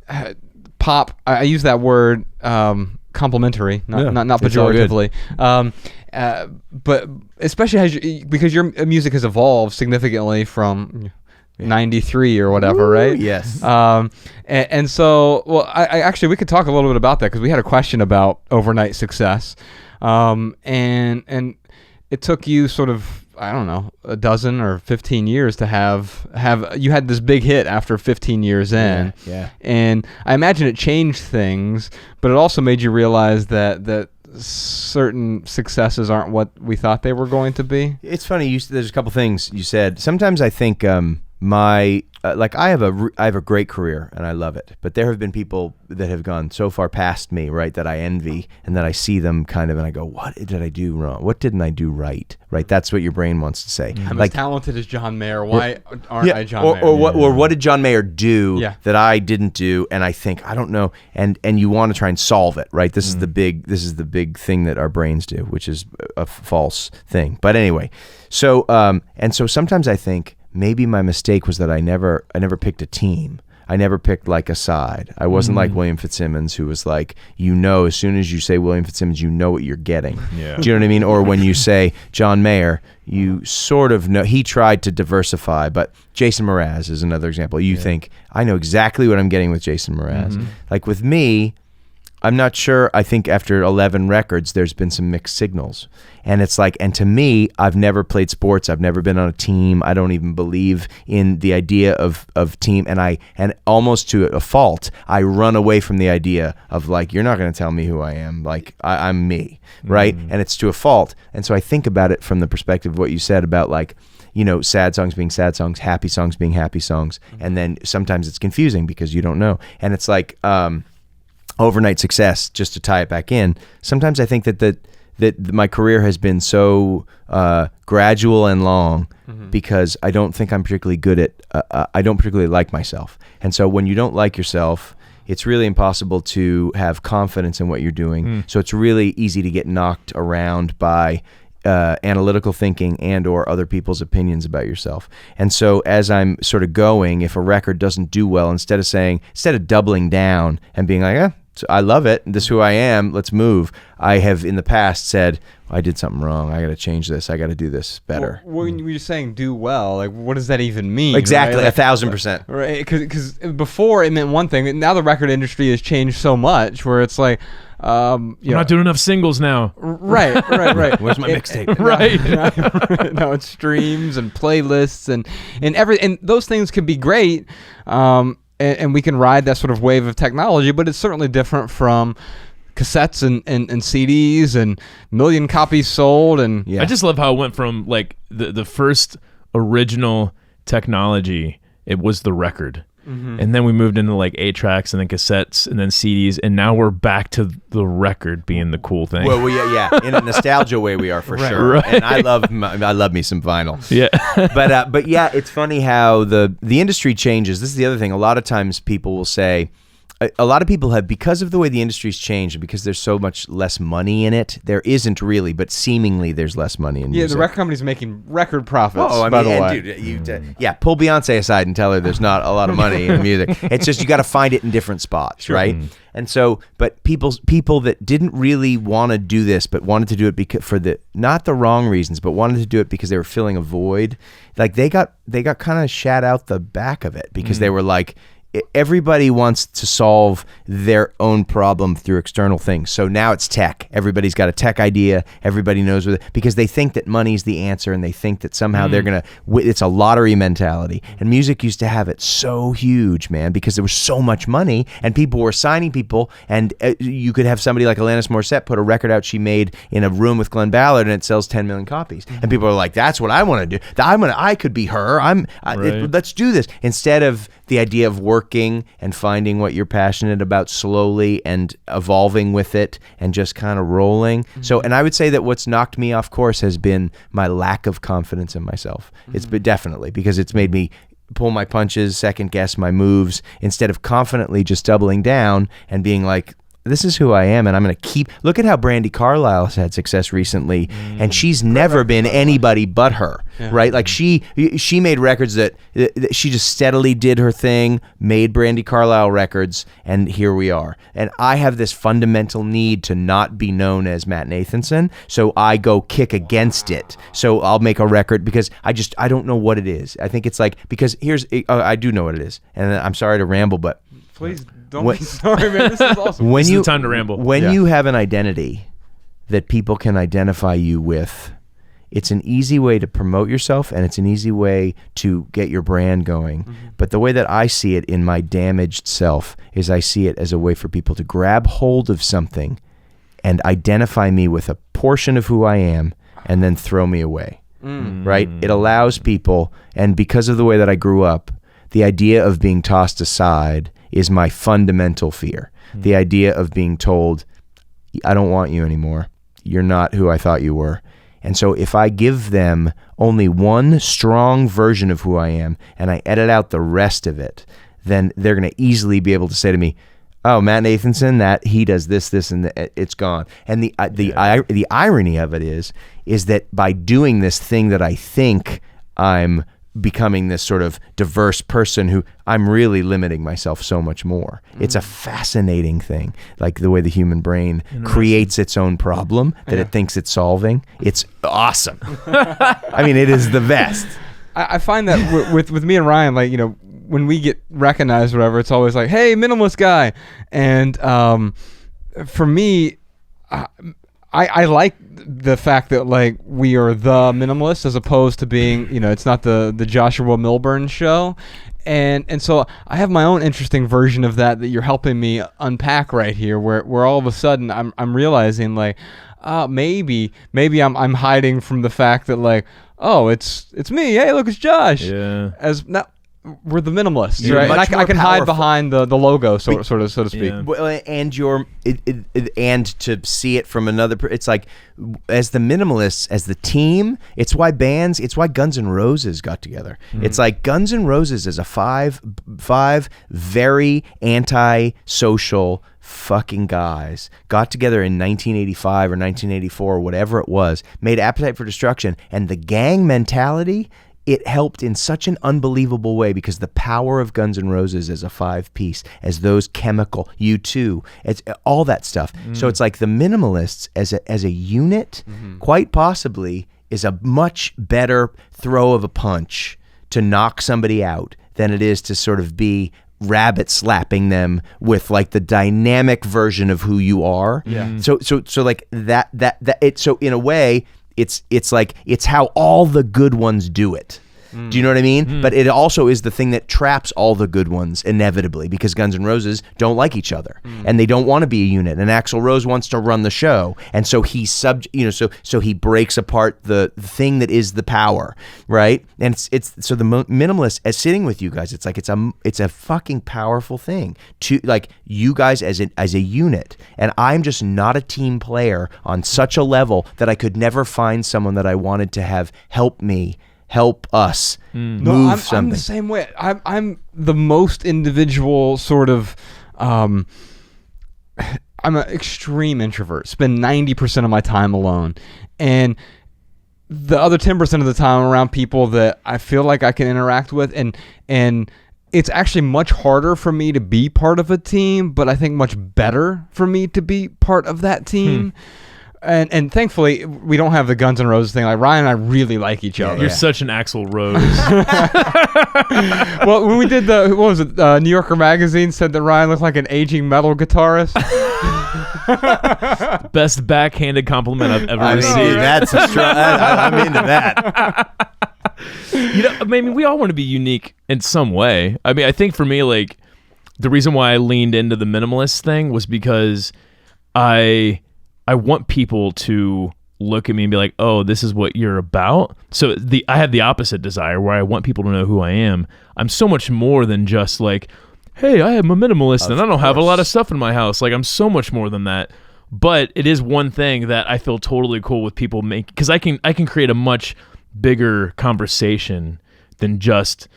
pop. I use that word complimentary, not pejoratively. But especially because your music has evolved significantly from 93 or whatever, right? Yes. And so, well, I actually, we could talk a little bit about that because we had a question about overnight success. And it took you sort of, I don't know, a dozen or 15 years to have you had this big hit after 15 years in. Yeah. And I imagine it changed things, but it also made you realize that certain successes aren't what we thought they were going to be. It's funny. There's a couple things you said. Sometimes I think I have a great career and I love it, but there have been people that have gone so far past me, right, that I envy, and that I see them kind of and I go, what did I do wrong? What didn't I do right? Right, that's what your brain wants to say. I'm as talented as John Mayer. Why aren't I John Mayer? Or what did John Mayer do Yeah. that I didn't do? And I think I don't know, and you want to try and solve it, right? This is the big thing that our brains do, which is a false thing. But anyway, so sometimes I think maybe my mistake was that I never picked a team. I never picked like a side. I wasn't like William Fitzsimmons, who was like, as soon as you say William Fitzsimmons, you know what you're getting. Yeah. Do you know what I mean? Or when you say John Mayer, you sort of know. He tried to diversify, but Jason Mraz is another example. You think, I know exactly what I'm getting with Jason Mraz. Like with me, I'm not sure. I think after 11 records, there's been some mixed signals. And it's like, and to me, I've never played sports. I've never been on a team. I don't even believe in the idea of team. And almost to a fault, I run away from the idea of like, you're not going to tell me who I am. Like, I'm me, right? And it's to a fault. And so I think about it from the perspective of what you said about like, sad songs being sad songs, happy songs being happy songs. And then sometimes it's confusing because you don't know. And it's like, overnight success, just to tie it back in, sometimes I think that my career has been so gradual and long because I don't think I'm particularly good at, I don't particularly like myself. And so when you don't like yourself, it's really impossible to have confidence in what you're doing. So it's really easy to get knocked around by analytical thinking and or other people's opinions about yourself. And so as I'm sort of going, if a record doesn't do well, instead of doubling down and being like, I love it, this is who I am, let's move, I have in the past said, I did something wrong, I got to change this, I got to do this better. Well, when you're saying do well, like what does that even mean? Exactly, right? 1,000%. Right, because before it meant one thing, now the record industry has changed so much where it's like, I'm not doing enough singles now. Right. Where's my mixtape? Right. No, it's streams and playlists and those things can be great. And we can ride that sort of wave of technology, but it's certainly different from cassettes and CDs and million copies sold. And I just love how it went from like the first original technology, it was the record. And then we moved into like 8-tracks and then cassettes and then CDs, and now we're back to the record being the cool thing. Well, yeah, in a nostalgia way we are for sure. Right. And I love me some vinyl. Yeah. But yeah, it's funny how the industry changes. This is the other thing. A lot of times people will say, a lot of people have, because of the way the industry's changed and because there's so much less money in it, there isn't really, but seemingly there's less money in music. Yeah, the record company's making record profits, by the way. Dude, pull Beyonce aside and tell her there's not a lot of money in music. It's just you got to find it in different spots, right? And so, but people that didn't really want to do this, but wanted to do it because for not the wrong reasons, but wanted to do it because they were filling a void, like they got kind of shat out the back of it because they were like, everybody wants to solve their own problem through external things. So now it's tech. Everybody's got a tech idea. Everybody knows what because they think that money's the answer, and they think that somehow they're gonna. It's a lottery mentality. And music used to have it so huge, man, because there was so much money, and people were signing people, and you could have somebody like Alanis Morissette put a record out she made in a room with Glenn Ballard, and it sells 10 million copies, and people are like, "That's what I want to do. I could be her. Let's do this." Instead of the idea of working and finding what you're passionate about slowly and evolving with it and just kind of rolling. So, and I would say that what's knocked me off course has been my lack of confidence in myself. It's been definitely because it's made me pull my punches, second guess my moves, instead of confidently just doubling down and being like, this is who I am, and I'm going to keep. Look at how Brandi Carlile has had success recently, and she's never been anybody but her, right? Like she made records that she just steadily did her thing, made Brandi Carlile records, and here we are. And I have this fundamental need to not be known as Matt Nathanson, so I go kick against it. So I'll make a record because I don't know what it is. I think it's like, because I do know what it is, and I'm sorry to ramble, but please. Don't be sorry, man. This is awesome. This is the time to ramble. When you have an identity that people can identify you with, it's an easy way to promote yourself, and it's an easy way to get your brand going. But the way that I see it in my damaged self is I see it as a way for people to grab hold of something and identify me with a portion of who I am and then throw me away, right? It allows people, and because of the way that I grew up, the idea of being tossed aside is my fundamental fear. The idea of being told, I don't want you anymore. You're not who I thought you were. And so if I give them only one strong version of who I am and I edit out the rest of it, then they're going to easily be able to say to me, oh, Matt Nathanson, that he does this, and it's gone. And the irony of it is that by doing this thing that I think I'm becoming this sort of diverse person who I'm really limiting myself so much more. It's a fascinating thing, like the way the human brain creates its own problem that it thinks it's solving. It's awesome. I mean, it is the best. I find that with me and Ryan, like, you know, when we get recognized or whatever, it's always like, hey, minimalist guy. And for me, I like the fact that, like, we are the minimalist as opposed to being, you know, it's not the Joshua Milburn show. And so I have my own interesting version of that you're helping me unpack right here, where all of a sudden I'm realizing, like, maybe I'm hiding from the fact that, like, oh, it's me. Hey, look, it's Josh. Yeah. We're the minimalists, You're right? much And I can more hide powerful. behind the logo, so to speak. Yeah. Well, and and to see it from another, it's like, as the minimalists, as the team, it's why Guns N' Roses got together. It's like Guns N' Roses is a five very anti-social fucking guys got together in 1985 or 1984 or whatever it was, made Appetite for Destruction, and the gang mentality, it helped in such an unbelievable way because the power of Guns N' Roses as a 5-piece, as those chemical, U2, it's all that stuff. So it's like the minimalists as a unit, quite possibly, is a much better throw of a punch to knock somebody out than it is to sort of be rabbit slapping them with, like, the dynamic version of who you are. So like that it, so in a way, it's like, it's how all the good ones do it. Do you know what I mean? But it also is the thing that traps all the good ones inevitably, because Guns N' Roses don't like each other and they don't want to be a unit. And Axl Rose wants to run the show, and so he so he breaks apart the thing that is the power, right? And it's so the minimalist, as sitting with you guys, it's like it's a fucking powerful thing to, like, you guys as a unit. And I'm just not a team player on such a level that I could never find someone that I wanted to have help us move something. I'm the same way. I'm the most individual sort of. I'm an extreme introvert. Spend 90% of my time alone, and the other 10% of the time around people that I feel like I can interact with, and it's actually much harder for me to be part of a team, but I think much better for me to be part of that team. And thankfully, we don't have the Guns N' Roses thing. Like, Ryan and I really like each other. You're such an Axl Rose. Well, when we did what was it? New Yorker magazine said that Ryan looked like an aging metal guitarist. Best backhanded compliment I've ever received. That's a strong. I'm into that. I mean, we all want to be unique in some way. I mean, I think for me, like, the reason why I leaned into the minimalist thing was because I want people to look at me and be like, oh, this is what you're about. So I have the opposite desire where I want people to know who I am. I'm so much more than just like, hey, I am a minimalist and I don't have a lot of stuff in my house. Like, I'm so much more than that. But it is one thing that I feel totally cool with people making, because I can create a much bigger conversation than just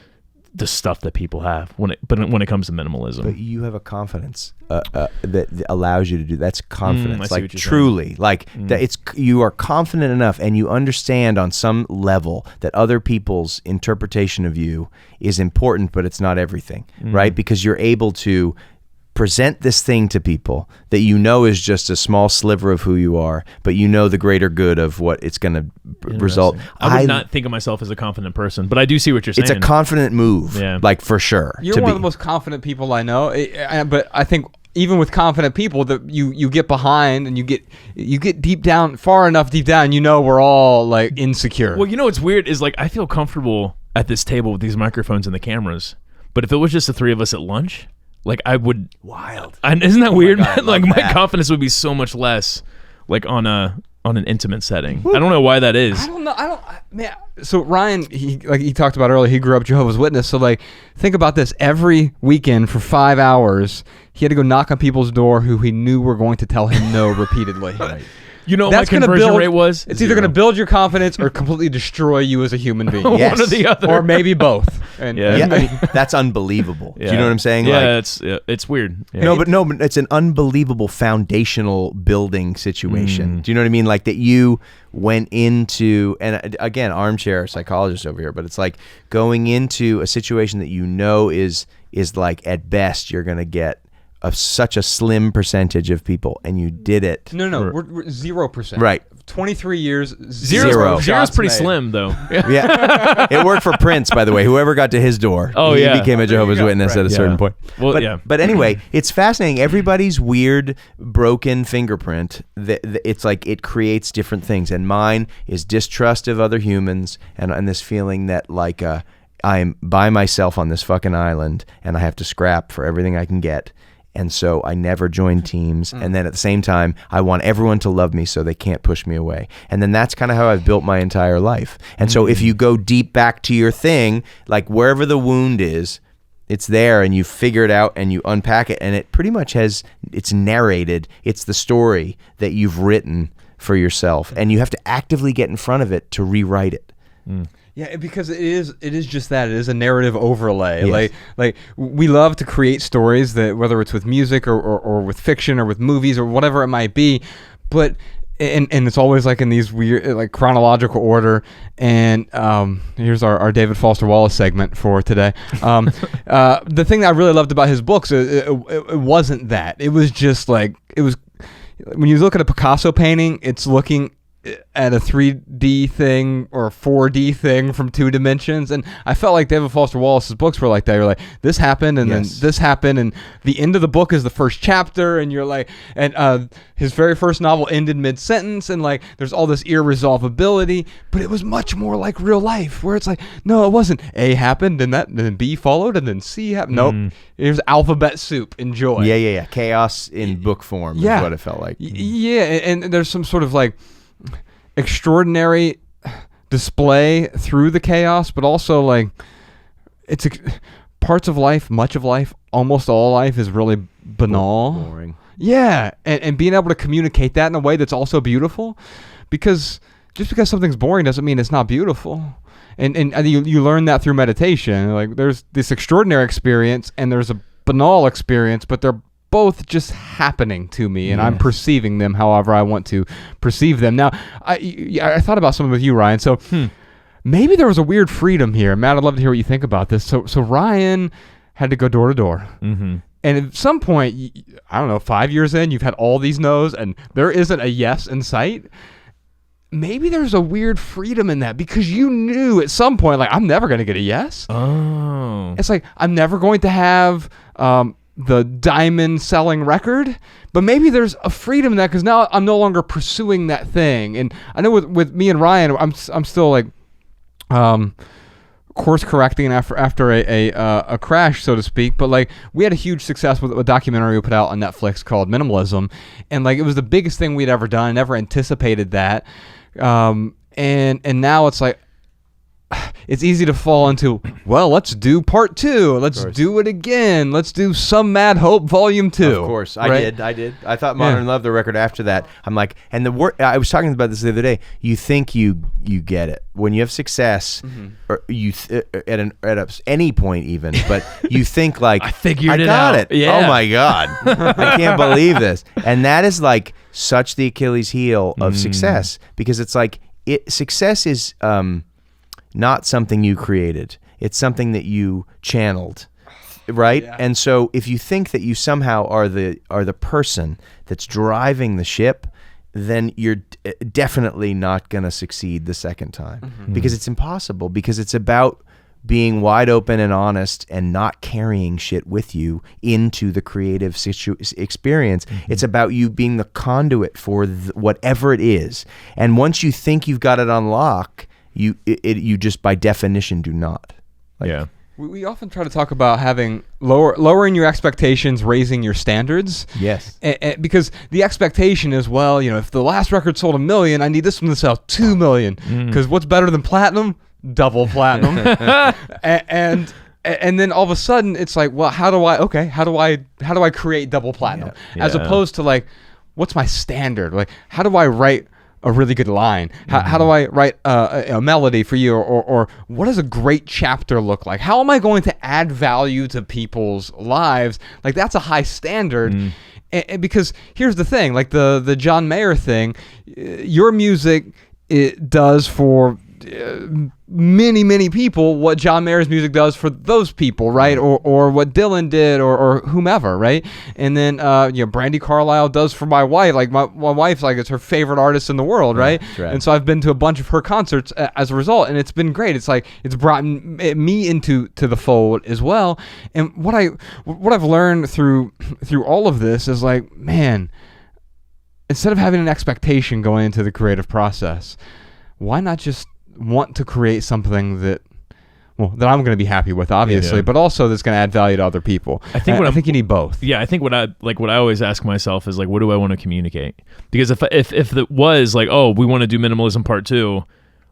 the stuff that people have when it comes to minimalism. But you have a confidence that allows you to do that's confidence. Like, truly saying. Like that you are confident enough and you understand on some level that other people's interpretation of you is important, but it's not everything, right? Because you're able to present this thing to people that you know is just a small sliver of who you are, but you know the greater good of what it's going to result. I would not think of myself as a confident person, but I do see what you're saying. It's a confident move, like, for sure. You're one of the most confident people I know, but I think even with confident people, that you get behind and you get deep down, far enough deep down, we're all like insecure. Well, what's weird is, like, I feel comfortable at this table with these microphones and the cameras, but if it was just the three of us at lunch, like, I would wild. Isn't that weird, man? Like, my confidence would be so much less, like, on an intimate setting. I don't know why that is. I don't know. Man. So Ryan, he talked about earlier, he grew up Jehovah's Witness. So, like, think about this: every weekend for 5 hours, he had to go knock on people's door who he knew were going to tell him no repeatedly. Right. You know what my conversion rate was? It's either going to build your confidence or completely destroy you as a human being. Yes. One or the other. Or maybe both. I mean, that's unbelievable. Yeah. Do you know what I'm saying? Yeah, it's weird. Yeah. No, but it's an unbelievable foundational building situation. Do you know what I mean? Like, that you went into, and again, armchair psychologist over here, but it's like going into a situation that is like, at best, you're going to get such a slim percentage of people, and you did it. No, we're 0%. Right. 23 years, Zero's pretty slim, though. Yeah. It worked for Prince, by the way. Whoever got to his door, he became a Jehovah's Witness at a certain point. Well, but anyway, it's fascinating. Everybody's weird, broken fingerprint, it's like it creates different things. And mine is distrust of other humans and this feeling that, like, I'm by myself on this fucking island and I have to scrap for everything I can get. And so I never join teams. And then at the same time, I want everyone to love me so they can't push me away. And then that's kind of how I've built my entire life. And so if you go deep back to your thing, like, wherever the wound is, it's there, and you figure it out and you unpack it. And it pretty much it's narrated. It's the story that you've written for yourself. And you have to actively get in front of it to rewrite it. Yeah, because it is just that. It is a narrative overlay. Yes. Like we love to create stories, that whether it's with music or with fiction or with movies or whatever it might be, but and it's always like in these weird, like, chronological order. And here's our David Foster Wallace segment for today. The thing that I really loved about his books, it wasn't that. It was just like, when you look at a Picasso painting, it's looking at a 3D thing or a 4D thing from 2 dimensions. And I felt like David Foster Wallace's books were like that. You're like, this happened, and then this happened, and the end of the book is the first chapter, and you're like, and his very first novel ended mid-sentence, and, like, there's all this irresolvability, but it was much more like real life, where it's like, no, it wasn't. A happened, and then B followed, and then C happened. Nope. It was alphabet soup. Enjoy. Yeah. Chaos in book form is what it felt like. Yeah, and there's some sort of, like, extraordinary display through the chaos, but also, like, it's parts of life, much of life, almost all life is really banal, boring. Yeah, and being able to communicate that in a way that's also beautiful, because just because something's boring doesn't mean it's not beautiful. And you learn that through meditation. Like, there's this extraordinary experience and there's a banal experience, but they're both just happening to me, and I'm perceiving them however I want to perceive them. Now, I thought about something with you, Ryan. So maybe there was a weird freedom here. Matt, I'd love to hear what you think about this. So Ryan had to go door to door, And at some point, I don't know, 5 years in, you've had all these no's and there isn't a yes in sight. Maybe there's a weird freedom in that because you knew at some point, like, I'm never going to get a yes. Oh. It's like, I'm never going to have the diamond selling record, but maybe there's a freedom in that because now I'm no longer pursuing that thing. And I know with me and Ryan, I'm still like course correcting after a crash, so to speak. But like, we had a huge success with a documentary we put out on Netflix called Minimalism, and like, it was the biggest thing we'd ever done. I never anticipated that. And now it's like, it's easy to fall into, well, let's do part 2. Let's do it again. Let's do Some Mad Hope Volume 2. Of course. Right? I did. I thought Modern Love, the record after that, I'm like, and I was talking about this the other day. You think you get it. When you have success, or you at any point even, but you think like, I figured I it got out. it. Yeah. Oh my God. I can't believe this. And that is like such the Achilles heel of success, because it's like, success is not something you created. It's something that you channeled, right? Yeah. And so if you think that you somehow are the person that's driving the ship, then you're definitely not going to succeed the second time, because it's impossible, because it's about being wide open and honest and not carrying shit with you into the creative experience. It's about you being the conduit for whatever it is. And once you think you've got it on lock, you just by definition do not. Yeah. We often try to talk about having lowering your expectations, raising your standards. Yes. Because the expectation is, well, if the last record sold 1 million, I need this one to sell 2 million. Because what's better than platinum? Double platinum. and then all of a sudden it's like, well, how do I create double platinum? Yeah. As opposed to like, what's my standard? Like, how do I write a really good line? How do I write a melody for you? Or what does a great chapter look like? How am I going to add value to people's lives? Like, that's a high standard. And because here's the thing, like the John Mayer thing, your music, it does for many people what John Mayer's music does for those people, right? Or what Dylan did, or whomever, right? And then Brandy Carlisle does for my wife. Like my wife's like, it's her favorite artist in the world, right? Right. And so I've been to a bunch of her concerts as a result, and it's been great. It's like, it's brought me into the fold as well. And what I've learned through all of this is like, man, instead of having an expectation going into the creative process, why not just want to create something that I'm going to be happy with, obviously, but also that's going to add value to other people. I think you need both. Yeah, I think what I always ask myself is like, what do I want to communicate? Because if it was like, oh, we want to do minimalism part 2,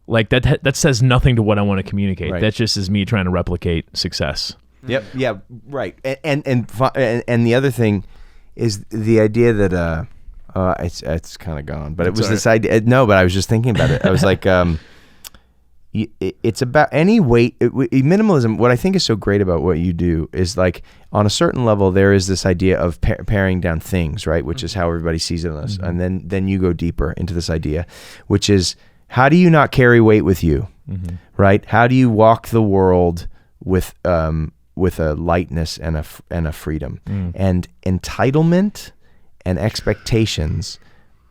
like that says nothing to what I want to communicate. Right. That just is me trying to replicate success. Yep. Yeah. Right. And the other thing is the idea that it's kind of gone, but it was this idea. No, but I was just thinking about it. I was like, it's about any weight. Minimalism, what I think is so great about what you do is like, on a certain level, there is this idea of paring down things, right? Which is how everybody sees it in us. And then you go deeper into this idea, which is, how do you not carry weight with you, right? How do you walk the world with a lightness and a freedom? And entitlement and expectations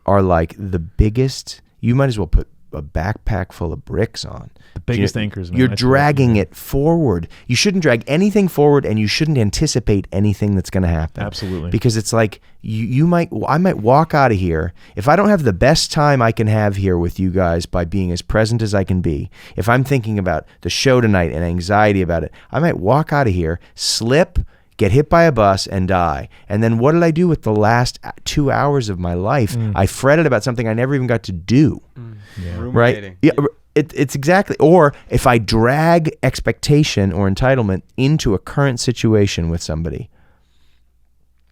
are like the biggest. You might as well put a backpack full of bricks on. The biggest anchors, man. You're dragging it forward. You shouldn't drag anything forward, and you shouldn't anticipate anything that's going to happen. Absolutely. Because it's like I might walk out of here, if I don't have the best time I can have here with you guys by being as present as I can be, if I'm thinking about the show tonight and anxiety about it, I might walk out of here, slip, get hit by a bus, and die. And then what did I do with the last 2 hours of my life? I fretted about something I never even got to do. Right? Yeah, it's exactly. Or if I drag expectation or entitlement into a current situation with somebody,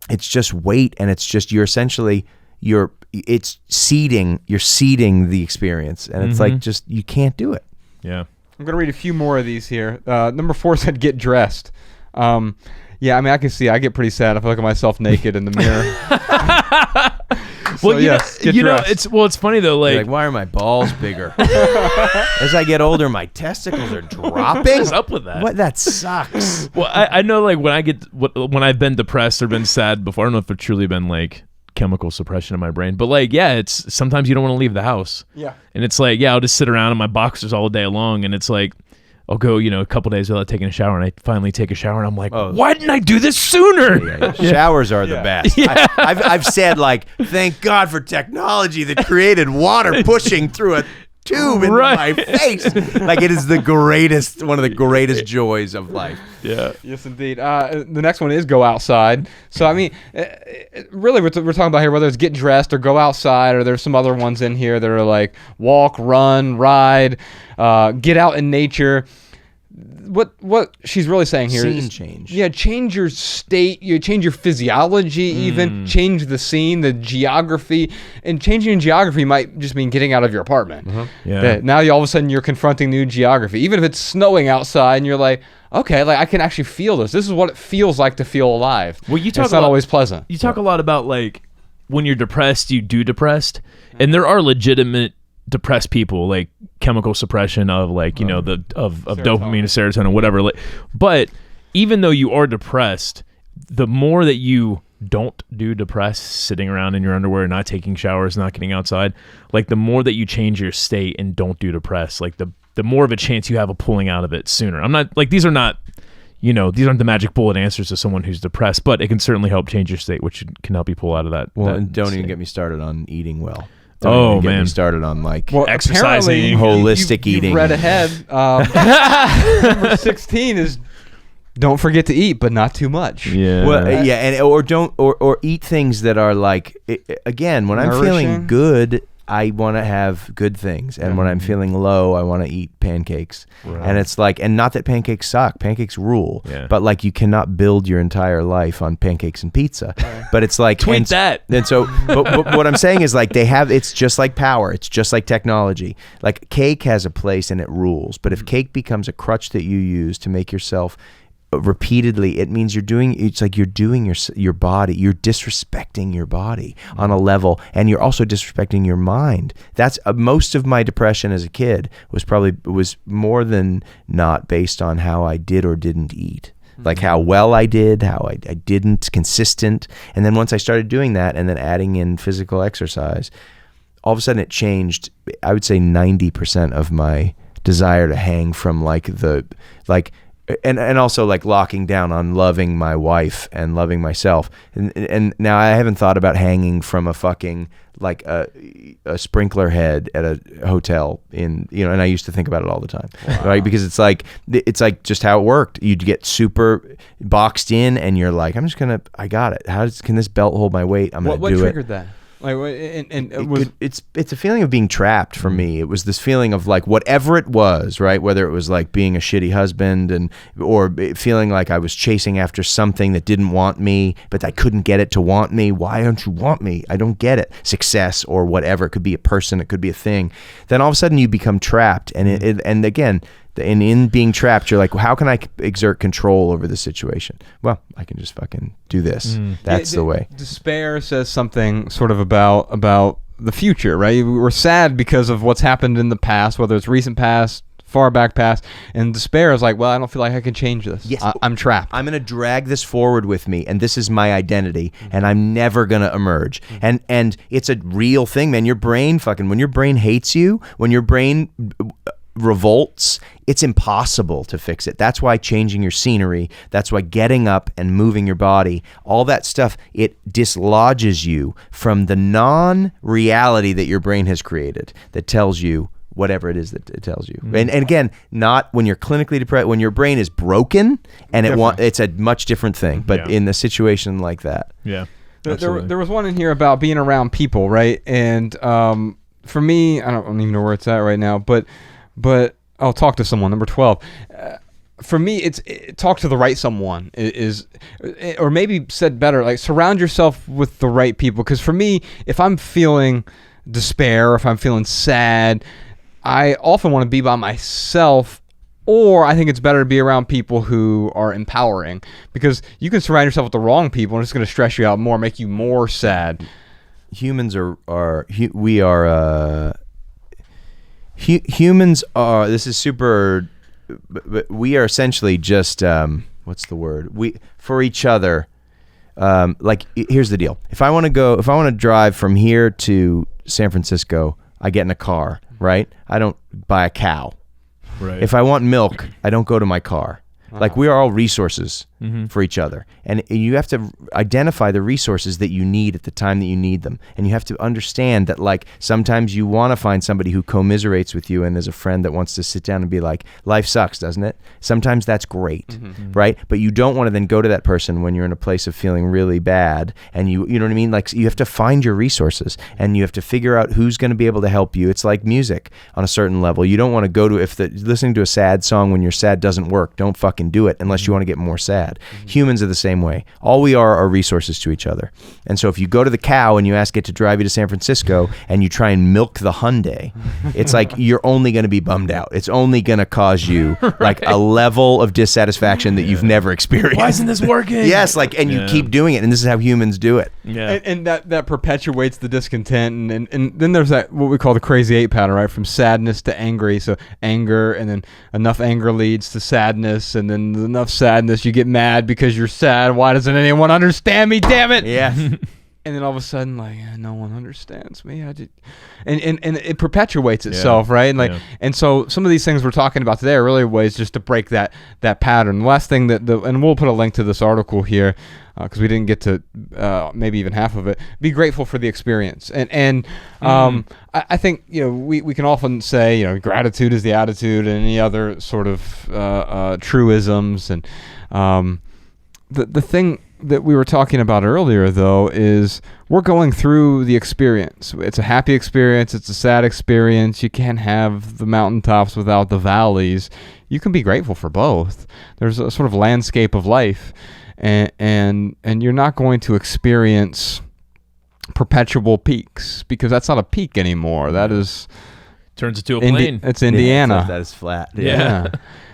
it's just weight, and it's just you're seeding the experience, and it's like, just, you can't do it. Yeah. I'm gonna read a few more of these here. Number 4 said, get dressed. Yeah, I mean, I can see I get pretty sad if I look at myself naked in the mirror. Well, yes, get dressed. it's funny though. You're like, why are my balls bigger? As I get older, my testicles are dropping. What's up with that? What? That sucks. Well, I know like when I've been depressed or been sad before, I don't know if it's truly been like chemical suppression in my brain, but like, yeah, it's sometimes you don't want to leave the house. Yeah. And it's like, yeah, I'll just sit around in my boxers all day long, and it's like, I'll go, a couple days without taking a shower, and I finally take a shower, and I'm like, why didn't I do this sooner? Yeah. Showers are the best. Yeah. I've said, like, thank God for technology that created water pushing through a tube into my face. Like, it is one of the greatest joys of life. Yeah. Yes, indeed. The next one is go outside. So, I mean, really, we're talking about here, whether it's get dressed or go outside, or there's some other ones in here that are like walk, run, ride, get out in nature. What she's really saying here is change. Yeah, change your state, you change your physiology, even change the scene, the geography, and changing geography might just mean getting out of your apartment. Yeah. Now all of a sudden you're confronting new geography, even if it's snowing outside, and you're like, okay, like I can actually feel this. This is what it feels like to feel alive. Well, you talk it's not always pleasant. You talk a lot about like when you're depressed, you do depressed, and there are legitimate depressed people, like chemical suppression of like of dopamine, serotonin, whatever. Like, but even though you are depressed, the more that you don't do depressed, sitting around in your underwear, not taking showers, not getting outside, like the more that you change your state and don't do depressed, like the more of a chance you have of pulling out of it sooner. I'm not like, these aren't the magic bullet answers to someone who's depressed, but it can certainly help change your state, which can help you pull out of that. Well, that and don't state. even get me started on eating well. Oh, get man. me started on like exercising, holistic eating. You've read ahead. Number 16 is don't forget to eat, but not too much. Yeah. Well, and or eat things that are like, again, when I'm feeling good, I want to have good things, and when I'm feeling low, I want to eat pancakes. Right. And it's like, and not that pancakes suck, pancakes rule, but like you cannot build your entire life on pancakes and pizza. But it's like, tweet that. And so, but what I'm saying is like it's just like power, it's just like technology. Like cake has a place and it rules, but if cake becomes a crutch that you use to make yourself repeatedly, it means you're doing your body, you're disrespecting your body on a level, and you're also disrespecting your mind. That's most of my depression as a kid was more than not based on how I did or didn't eat. Like how well I did, how I didn't, consistent. And then once I started doing that and then adding in physical exercise, all of a sudden it changed, I would say 90% of my desire to hang from and also like locking down on loving my wife and loving myself. And now I haven't thought about hanging from a fucking like a sprinkler head at a hotel and I used to think about it all the time. Wow. Right? Because it's like just how it worked. You'd get super boxed in and you're like, I got it. Can this belt hold my weight? I'm going to do it. What triggered that? Like, it's a feeling of being trapped for me. It was this feeling of like whatever it was, right? Whether it was like being a shitty husband or feeling like I was chasing after something that didn't want me, but I couldn't get it to want me. Why don't you want me? I don't get it. Success or whatever. It could be a person. It could be a thing. Then all of a sudden you become trapped, and again. And in being trapped, you're like, well, how can I exert control over the situation? Well, I can just fucking do this. That's the way. Despair says something sort of about the future, right? We're sad because of what's happened in the past, whether it's recent past, far back past, and despair is like, well, I don't feel like I can change this. Yes. I'm trapped. I'm going to drag this forward with me, and this is my identity, and I'm never going to emerge. And it's a real thing, man. Your brain when your brain hates you, when your brain revolts, it's impossible to fix it. That's why changing your scenery, that's why getting up and moving your body, all that stuff, it dislodges you from the non-reality that your brain has created that tells you whatever it is that it tells you. And again, not when you're clinically depressed, when your brain is broken, and it's a much different thing, but in a situation like that. Yeah. There was one in here about being around people, right? And for me, I don't even know where it's at right now, but I'll talk to someone. Number 12. For me, it's talk to the right someone or maybe said better, like surround yourself with the right people. Because for me, if I'm feeling despair, if I'm feeling sad, I often want to be by myself. Or I think it's better to be around people who are empowering, because you can surround yourself with the wrong people and it's going to stress you out more, make you more sad. humans humans are, this is super, but we are essentially just, what's the word? For each other, like, here's the deal. If I want to drive from here to San Francisco, I get in a car, right? I don't buy a cow. Right. If I want milk, I don't go to my car. Like, we are all resources for each other. And you have to identify the resources that you need at the time that you need them. And you have to understand that, like, sometimes you want to find somebody who commiserates with you and is a friend that wants to sit down and be like, life sucks, doesn't it? Sometimes that's great, right? But you don't want to then go to that person when you're in a place of feeling really bad. And you know what I mean? Like, you have to find your resources and you have to figure out who's going to be able to help you. It's like music on a certain level. You don't want to go to, listening to a sad song when you're sad doesn't work, don't fucking do it unless you want to get more sad. Humans are the same way. All we are resources to each other. And so if you go to the cow and you ask it to drive you to San Francisco and you try and milk the Hyundai, it's like you're only going to be bummed out. It's only going to cause you like a level of dissatisfaction that you've never experienced. Why isn't this working? Yes, like, and you keep doing it, and this is how humans do it. Yeah. And that perpetuates the discontent, and then there's that, what we call the crazy 8 pattern, right? From sadness to angry. So anger, and then enough anger leads to sadness, and then enough sadness, you get mad because you're sad. Why doesn't anyone understand me? Damn it! Yeah. And then all of a sudden, like, no one understands me. And it perpetuates itself, right? And and so some of these things we're talking about today are really ways just to break that pattern. The last thing and we'll put a link to this article here because we didn't get to maybe even half of it. Be grateful for the experience, I think we can often say gratitude is the attitude, and any other sort of truisms, and the thing that we were talking about earlier, though, is we're going through the experience. It's a happy experience. It's a sad experience. You can't have the mountaintops without the valleys. You can be grateful for both. There's a sort of landscape of life, and you're not going to experience perpetual peaks, because that's not a peak anymore. That is turns into a plane. It's Indiana. That is flat. Yeah.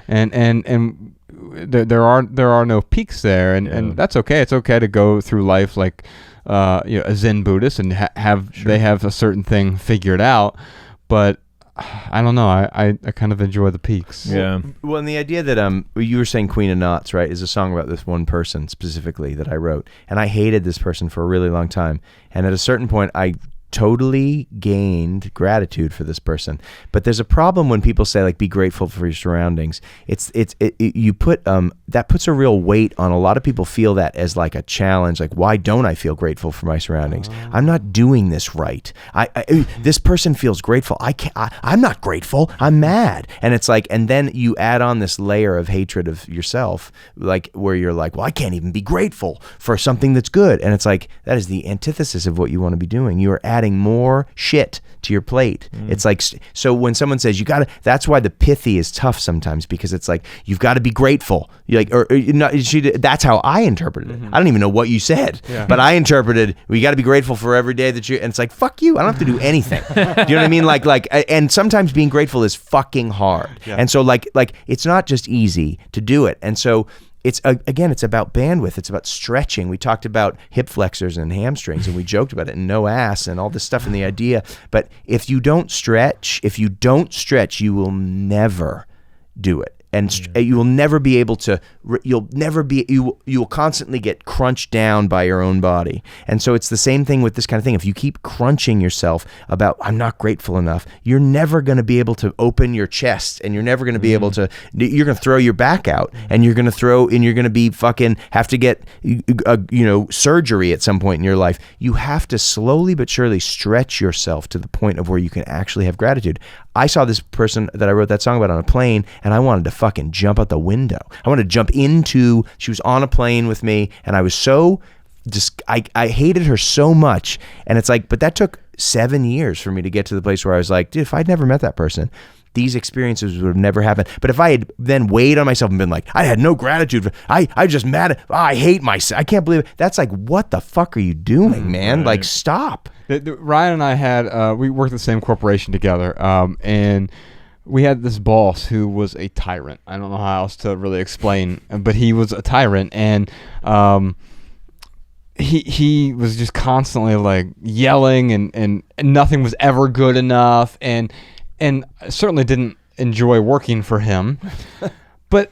And there are no peaks there, and that's okay. It's okay to go through life like a Zen Buddhist and they have a certain thing figured out, but I don't know. I kind of enjoy the peaks. Yeah. Well, and the idea that you were saying Queen of Knots, right, is a song about this one person specifically that I wrote, and I hated this person for a really long time, and at a certain point I totally gained gratitude for this person. But there's a problem when people say, like, be grateful for your surroundings. That puts a real weight on a lot of people. Feel that as like a challenge, like, why don't I feel grateful for my surroundings? I'm not doing this right. This person feels grateful. I'm not grateful. I'm mad. And it's like, and then you add on this layer of hatred of yourself, like, where you're like, well, I can't even be grateful for something that's good. And it's like, that is the antithesis of what you want to be doing. You are adding more shit to your plate. It's like, so when someone says that's why the pithy is tough sometimes, because it's like, you've got to be grateful. You're like, or not, that's how I interpreted it. I don't even know what you said, but I interpreted, you got to be grateful for every day that and it's like, fuck you. I don't have to do anything. Do you know what I mean? Like, and sometimes being grateful is fucking hard. Yeah. And so like, it's not just easy to do it. And so it's about bandwidth. It's about stretching. We talked about hip flexors and hamstrings, and we joked about it, and no ass and all this stuff and the idea. But if you don't stretch, you will never do it. And you will never be able to, you will constantly get crunched down by your own body. And so it's the same thing with this kind of thing. If you keep crunching yourself about, I'm not grateful enough, you're never going to be able to open your chest, and you're never going to be able to, you're going to throw your back out, and you're going to be fucking, have to get, surgery at some point in your life. You have to slowly but surely stretch yourself to the point of where you can actually have gratitude. I saw this person that I wrote that song about on a plane, and I wanted to fucking jump out the window. I wanted to jump she was on a plane with me, and I was so, I hated her so much. And it's like, but that took 7 years for me to get to the place where I was like, dude, if I'd never met that person, these experiences would have never happened. But if I had then weighed on myself and been like, I had no gratitude, I just mad, I hate myself, I can't believe it. That's like, what the fuck are you doing, man? Right. Like, stop. Ryan and I had, we worked at the same corporation together, and we had this boss who was a tyrant. I don't know how else to really explain, but he was a tyrant, and he was just constantly like yelling and nothing was ever good enough, and I certainly didn't enjoy working for him. But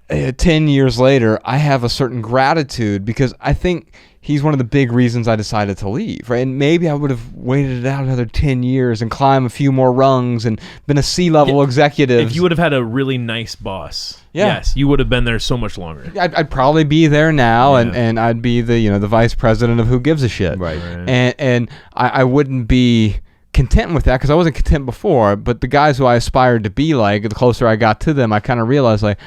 10 years later, I have a certain gratitude because I think he's one of the big reasons I decided to leave, right? And maybe I would have waited it out another 10 years and climbed a few more rungs and been a C-level executive. If you would have had a really nice boss, yes, you would have been there so much longer. I'd probably be there now, and I'd be the the vice president of Who Gives a Shit, right. And I wouldn't be content with that because I wasn't content before. But the guys who I aspired to be like, the closer I got to them, I kind of realized like,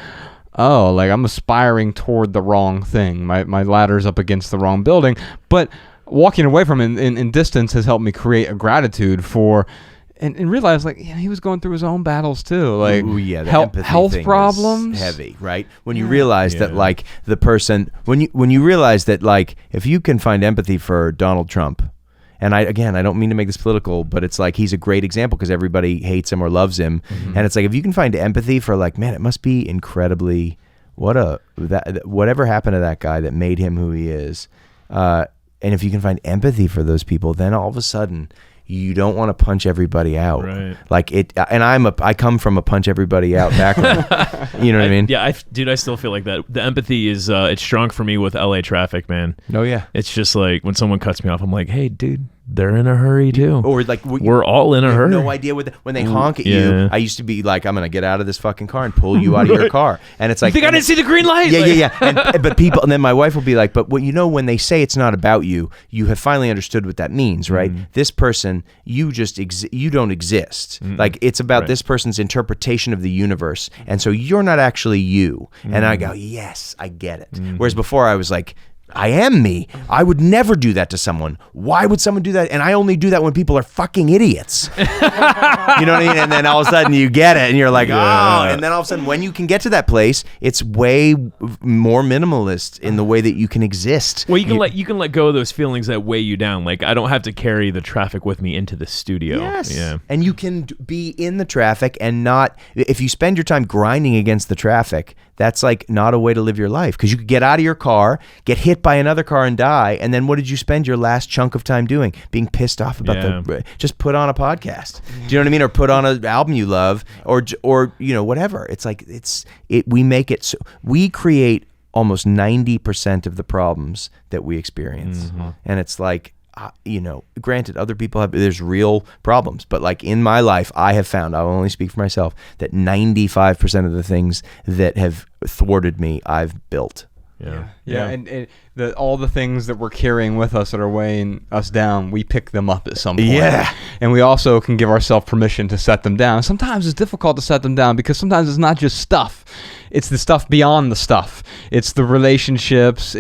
oh, like I'm aspiring toward the wrong thing. My ladder's up against the wrong building. But walking away from it in distance has helped me create a gratitude for, and realize like he was going through his own battles too. Like health problems, heavy, right? When you realize that like the person, when you realize that like if you can find empathy for Donald Trump. And I don't mean to make this political, but it's like he's a great example because everybody hates him or loves him. Mm-hmm. And it's like if you can find empathy for like, man, it must be incredibly whatever happened to that guy that made him who he is. And if you can find empathy for those people, then all of a sudden you don't want to punch everybody out. Right. Like it, and I come from a punch everybody out background. You know what I mean? Yeah, I still feel like that. The empathy is it's strong for me with LA traffic, man. Oh yeah. It's just like when someone cuts me off, I'm like, hey, dude, they're in a hurry too. Or like we're all in a hurry. No idea when they honk at you. I used to be like, I'm gonna get out of this fucking car and pull you out of your car. And it's like, you think I didn't see the green light? Yeah. But people, and then my wife will be like, but when they say it's not about you, you have finally understood what that means, right? This person, you just you don't exist. Like it's about this person's interpretation of the universe, and so you're not actually you. And I go, yes, I get it. Whereas before I was like, I am me. I would never do that to someone. Why would someone do that? And I only do that when people are fucking idiots. You know what I mean? And then all of a sudden you get it and you're like, oh. And then all of a sudden when you can get to that place, it's way more minimalist in the way that you can exist. Well, you can let go of those feelings that weigh you down. Like I don't have to carry the traffic with me into the studio. Yes. Yeah. And you can be in the traffic and not, if you spend your time grinding against the traffic, that's like not a way to live your life, because you could get out of your car, get hit by another car and die, and then what did you spend your last chunk of time doing? Being pissed off about just put on a podcast. Do you know what I mean? Or put on an album you love, or whatever. It's like we make it so we create almost 90% of the problems that we experience, and it's like. Granted, other people there's real problems, but like in my life, I have found, I'll only speak for myself, that 95% of the things that have thwarted me, I've built. Yeah. And all the things that we're carrying with us that are weighing us down, we pick them up at some point. Yeah. And we also can give ourselves permission to set them down. Sometimes it's difficult to set them down because sometimes it's not just stuff. It's the stuff beyond the stuff. It's the relationships.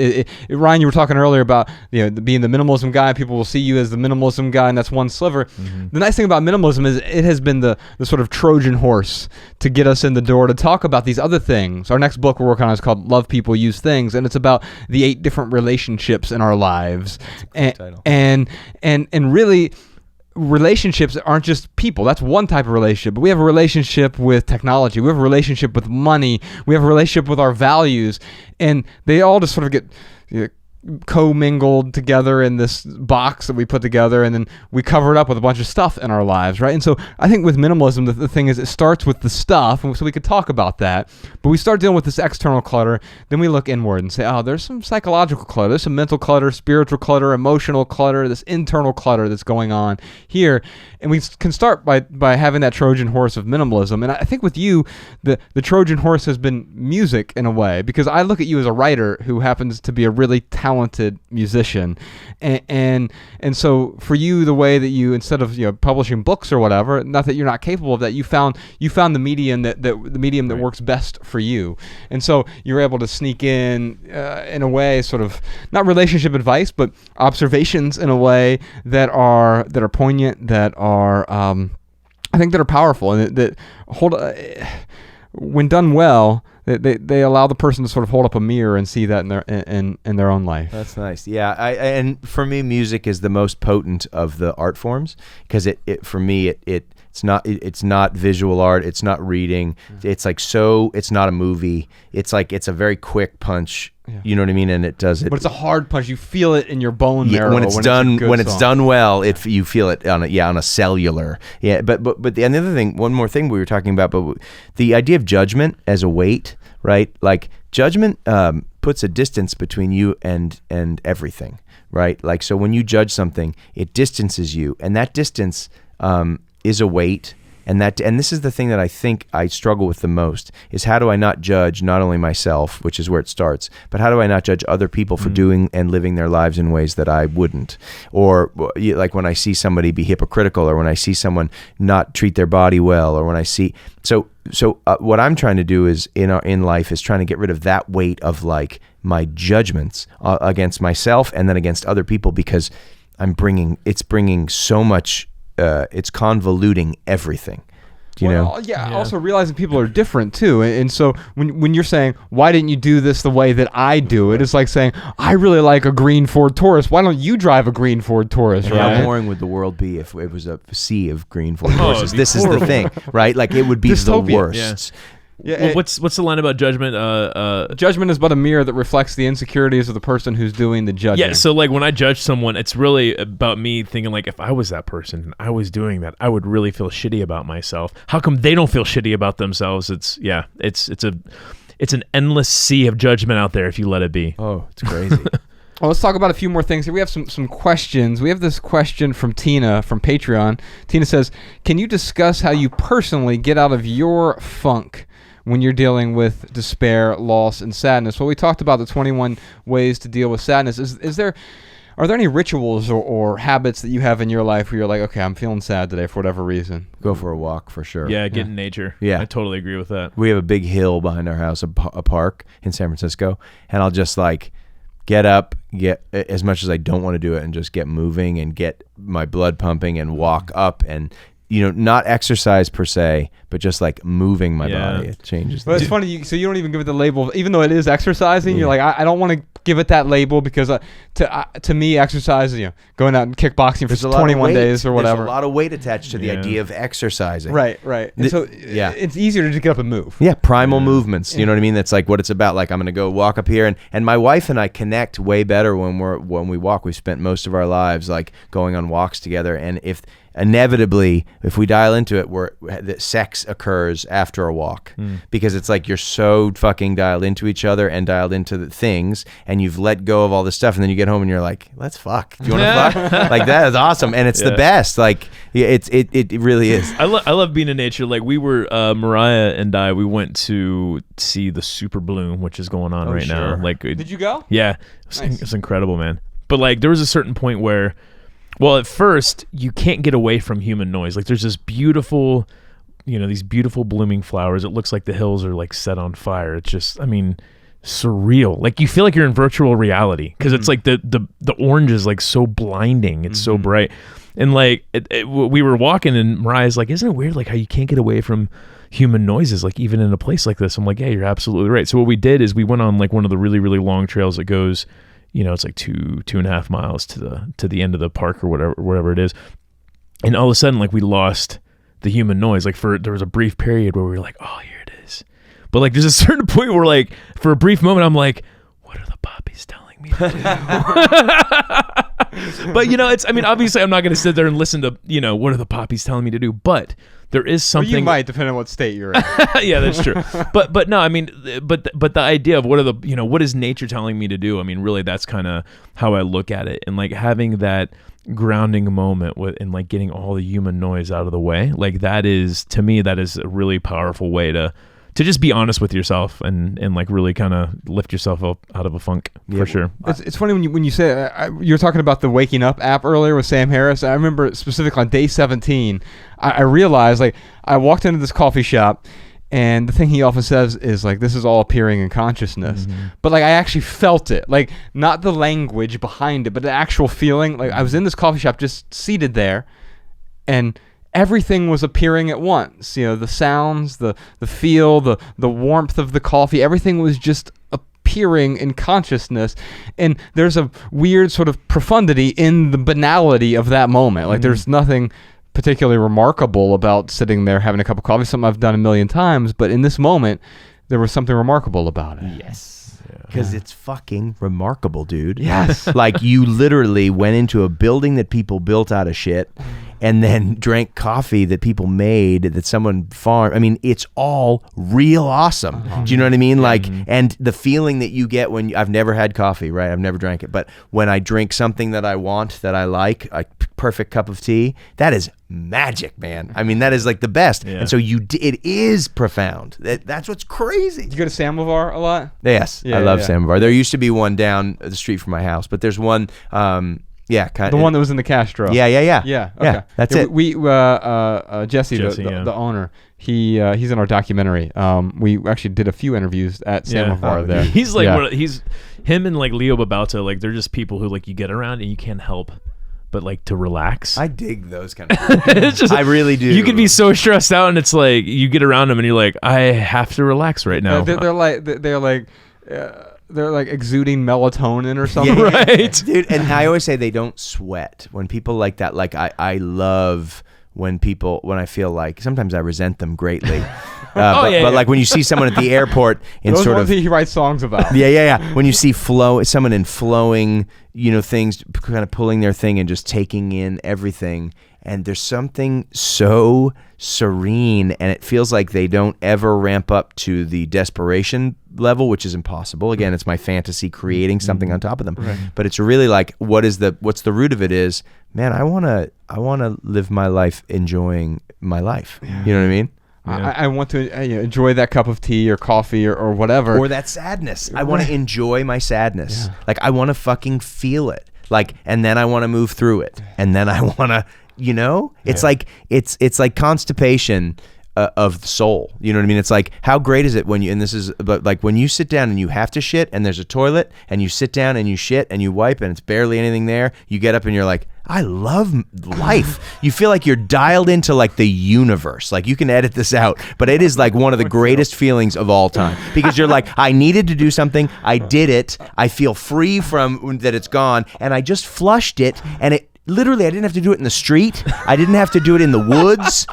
Ryan, you were talking earlier about being the minimalism guy. People will see you as the minimalism guy, and that's one sliver. The nice thing about minimalism is it has been the sort of Trojan horse to get us in the door to talk about these other things. Our next book we're working on is called Love People, Use Things, and it's about the 8 different relationships in our lives. That's a cool title. And really, relationships aren't just people. That's one type of relationship, but we have a relationship with technology, we have a relationship with money, we have a relationship with our values, and they all just sort of get co-mingled together in this box that we put together, and then we cover it up with a bunch of stuff in our lives, right? And so I think with minimalism, the thing is it starts with the stuff, and so we could talk about that, but we start dealing with this external clutter, then we look inward and say, oh, there's some psychological clutter, there's some mental clutter, spiritual clutter, emotional clutter, this internal clutter that's going on here, and we can start by having that Trojan horse of minimalism. And I think with you, the Trojan horse has been music in a way, because I look at you as a writer who happens to be a really talented musician, and so for you, the way that you, instead of publishing books or whatever, not that you're not capable of that, you found the medium that works best for you, and so you're able to sneak in a way, sort of not relationship advice, but observations in a way that are poignant, that are I think that are powerful, and that hold when done well. They allow the person to sort of hold up a mirror and see that in their own life. That's nice. Yeah, and for me, music is the most potent of the art forms, because it for me it It's not visual art. It's not reading. It's like it's not a movie. It's like it's a very quick punch. Yeah. You know what I mean? And it does it. But it's a hard punch. You feel it in your bone marrow when it's done well. You feel it on a cellular. Yeah. But the other thing, one more thing we were talking about, but the idea of judgment as a weight, right? Like judgment puts a distance between you and everything, right? Like so when you judge something, it distances you, and that distance is a weight. And this is the thing that I think I struggle with the most is how do I not judge not only myself, which is where it starts, but how do I not judge other people for doing and living their lives in ways that I wouldn't? Or like when I see somebody be hypocritical, or when I see someone not treat their body well, or when I see so what I'm trying to do is in life is trying to get rid of that weight of like my judgments against myself and then against other people, because it's bringing so much. It's convoluting everything, you know? Yeah. Also realizing people are different too. And so when you're saying, why didn't you do this the way that I do it? It's like saying, I really like a green Ford Taurus. Why don't you drive a green Ford Taurus, right? How boring would the world be if it was a sea of green Ford Tauruses? This is the thing, right? Like it would be Dystopia. The worst. Yeah. Yeah, what's the line about judgment? Judgment is but a mirror that reflects the insecurities of the person who's doing the judging. Yeah, so like when I judge someone, it's really about me thinking like if I was that person and I was doing that, I would really feel shitty about myself. How come they don't feel shitty about themselves? It's an endless sea of judgment out there if you let it be. Oh, it's crazy. Well, let's talk about a few more things here. We have some questions. We have this question from Tina from Patreon. Tina says, can you discuss how you personally get out of your funk when you're dealing with despair, loss, and sadness? Well, we talked about the 21 ways to deal with sadness. Are there any rituals or habits that you have in your life where you're like, okay, I'm feeling sad today for whatever reason? Go for a walk for sure. Yeah, get in nature. Yeah. I totally agree with that. We have a big hill behind our house, a park in San Francisco, and I'll just like get up, get as much as I don't want to do it, and just get moving and get my blood pumping and walk up and not exercise per se, but just like moving my body. It changes. But it's funny, so you don't even give it the label, even though it is exercising. You're like, I don't want to give it that label because to me, exercise is going out and kickboxing for 21 days or whatever. There's a lot of weight attached to the idea of exercising. Right. And so it's easier to just get up and move. Yeah, primal movements. You know what I mean? That's like what it's about. Like I'm going to go walk up here, and my wife and I connect way better when we walk. We've spent most of our lives like going on walks together, and inevitably, if we dial into it, that sex occurs after a walk because it's like you're so fucking dialed into each other and dialed into the things, and you've let go of all this stuff, and then you get home and you're like, let's fuck. Do you want to fuck? Like that is awesome, and it's the best. Like it really is. I love being in nature. Like we were Mariah and we went to see the Super Bloom, which is going on right now. Like, did you go? Yeah, it's incredible, man. But like there was a certain point where. Well, at first, you can't get away from human noise. Like, there's this beautiful, these beautiful blooming flowers. It looks like the hills are, like, set on fire. It's just, surreal. Like, you feel like you're in virtual reality because it's, like, the orange is, like, so blinding. It's so bright. And, like, we were walking, and Mariah's like, isn't it weird, like, how you can't get away from human noises, like, even in a place like this? I'm like, yeah, you're absolutely right. So what we did is we went on, like, one of the really, really long trails that goes... it's like 2.5 miles to the end of the park or wherever it is. And all of a sudden, like, we lost the human noise. Like, there was a brief period where we were like, oh, here it is. But like, there's a certain point where like, for a brief moment, I'm like, what are the poppies telling me to do? But obviously I'm not going to sit there and listen to, what are the poppies telling me to do? But there is something. Well, you might, depending on what state you're in. Yeah, that's true. But no, but the idea of what are the, what is nature telling me to do? Really, that's kind of how I look at it, and like having that grounding moment and like getting all the human noise out of the way. Like that is, to me, that is a really powerful way to just be honest with yourself and like really kind of lift yourself up out of a funk, for sure. It's funny when you say you were talking about the Waking Up app earlier with Sam Harris. I remember specifically on day 17, I realized, like, I walked into this coffee shop, and the thing he often says is like, this is all appearing in consciousness. But like, I actually felt it, like not the language behind it, but the actual feeling. Like I was in this coffee shop just seated there, and everything was appearing at once. The sounds, the feel, the warmth of the coffee, everything was just appearing in consciousness. And there's a weird sort of profundity in the banality of that moment. Like there's nothing particularly remarkable about sitting there having a cup of coffee, something I've done a million times, but in this moment, there was something remarkable about it. Yes. Because it's fucking remarkable, dude. Yes. Like, you literally went into a building that people built out of shit and then drank coffee that people made, that someone farmed. I mean, it's all real awesome. Do you know what I mean? Like, and the feeling that you get when I've never had coffee, right? I've never drank it. But when I drink something that I want, that I like, a perfect cup of tea, that is magic, man. I mean, that is like the best. Yeah. And so it is profound. That's what's crazy. You go to Samovar a lot? Yes, I love Samovar. There used to be one down the street from my house, but there's one. The one that was in the Castro. Yeah. Yeah. Okay. Yeah, that's it. We Jesse, the owner. He's in our documentary. We actually did a few interviews at Samovar there. He's like him and like Leo Babauta, like they're just people who like you get around and you can't help but like to relax. I dig those kind of it's just, I really do. You can be so stressed out and it's like you get around them and you're like, I have to relax right now. They're like exuding melatonin or something. Right. Dude, and I always say they don't sweat. When people like that, like I love when I feel like, sometimes I resent them greatly. But like when you see someone at the airport in those sort ones of, he writes songs about. Yeah. When you see someone in flowing, things, kind of pulling their thing and just taking in everything. And there's something so serene, and it feels like they don't ever ramp up to the desperation level, which is impossible. Again, it's my fantasy creating something on top of them. Right. But it's really like, what's the root of it is, man, I wanna live my life enjoying my life. Yeah. You know what I mean? Yeah. I want to enjoy that cup of tea or coffee or whatever. Or that sadness. I want to enjoy my sadness. Yeah. Like, I want to fucking feel it. Like, and then I want to move through it. And then I want to, it's like, it's like constipation of the soul. You know what I mean? It's like, how great is it when when you sit down and you have to shit and there's a toilet and you sit down and you shit and you wipe and it's barely anything there. You get up and you're like, I love life. You feel like you're dialed into like the universe. Like, you can edit this out, but it is like one of the greatest feelings of all time, because you're like, I needed to do something. I did it. I feel free from that. It's gone. And I just flushed it. And it literally, I didn't have to do it in the street. I didn't have to do it in the woods.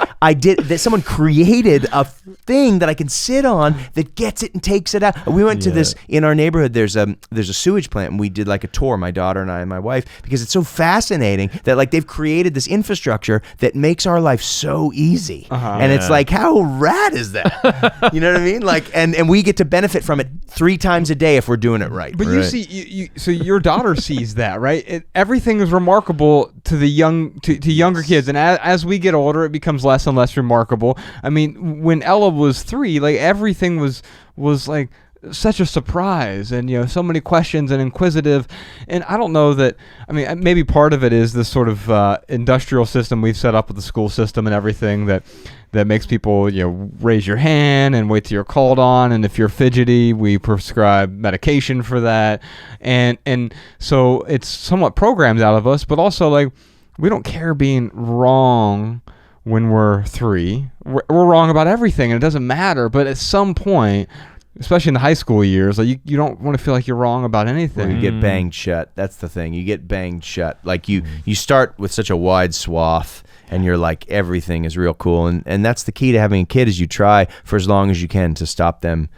Someone created a thing that I can sit on that gets it and takes it out. We went to this in our neighborhood. There's a sewage plant, and we did like a tour, my daughter and I and my wife, because it's so fascinating that like they've created this infrastructure that makes our life so easy. And it's like, how rad is that? You know what I mean? Like, and we get to benefit from it 3 times a day if we're doing it right. But you see, so your daughter sees that, right? Everything is remarkable to the younger kids, and as we get older, it becomes less and less remarkable. I mean, when Ella was 3, like everything was like such a surprise, and so many questions and inquisitive. And I don't know that. I mean, maybe part of it is this sort of industrial system we've set up with the school system and everything that makes people raise your hand and wait till you're called on, and if you're fidgety, we prescribe medication for that, and so it's somewhat programmed out of us. But also, like, we don't care being wrong when we're 3. We're wrong about everything, and it doesn't matter. But at some point, especially in the high school years, like you don't want to feel like you're wrong about anything. Well, you get banged shut. That's the thing. You get banged shut. Like you start with such a wide swath, and you're like, everything is real cool. And that's the key to having a kid, is you try for as long as you can to stop them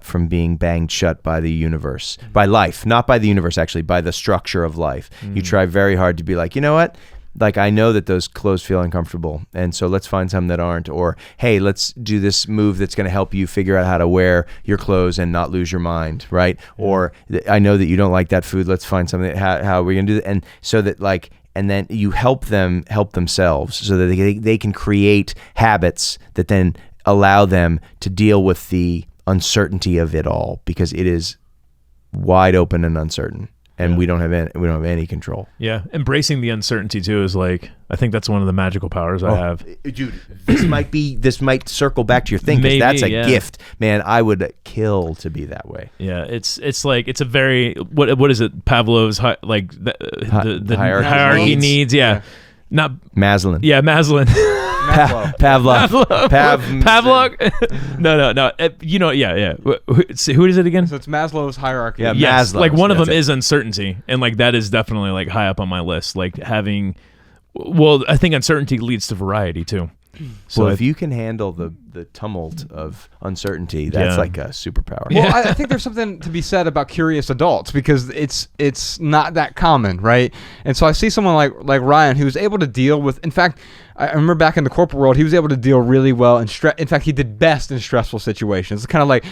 from being banged shut by the universe, by life, not by the universe, actually, by the structure of life. You try very hard to be like, you know what? Like, I know that those clothes feel uncomfortable, and so let's find some that aren't. Or, hey, let's do this move that's going to help you figure out how to wear your clothes and not lose your mind, right? Or, I know that you don't like that food. Let's find something. How are we going to do that? And so that, like, and then you help them help themselves, so that they can create habits that then allow them to deal with the uncertainty of it all, because it is wide open and uncertain. And we don't have any control. Yeah, embracing the uncertainty too is like, I think that's one of the magical powers I have. Dude, this might circle back to your thing, because that's a gift, man. I would kill to be that way. Yeah, it's like, it's a very what is it? Pavlov's the hierarchy needs. Yeah, not Maslin. Yeah, Maslin. Pavlov. No. Who is it again? So it's Maslow's hierarchy. Yeah, yes. Maslow's. Like one of them is uncertainty, and like that is definitely like high up on my list. Like having Well, I think uncertainty leads to variety too. So if you can handle the tumult of uncertainty, that's like a superpower. Well, I think there's something to be said about curious adults because it's not that common, right? And so I see someone like Ryan who's able to deal with. In fact, I remember back in the corporate world, he was able to deal really well in in fact, he did best in stressful situations. It's kind of like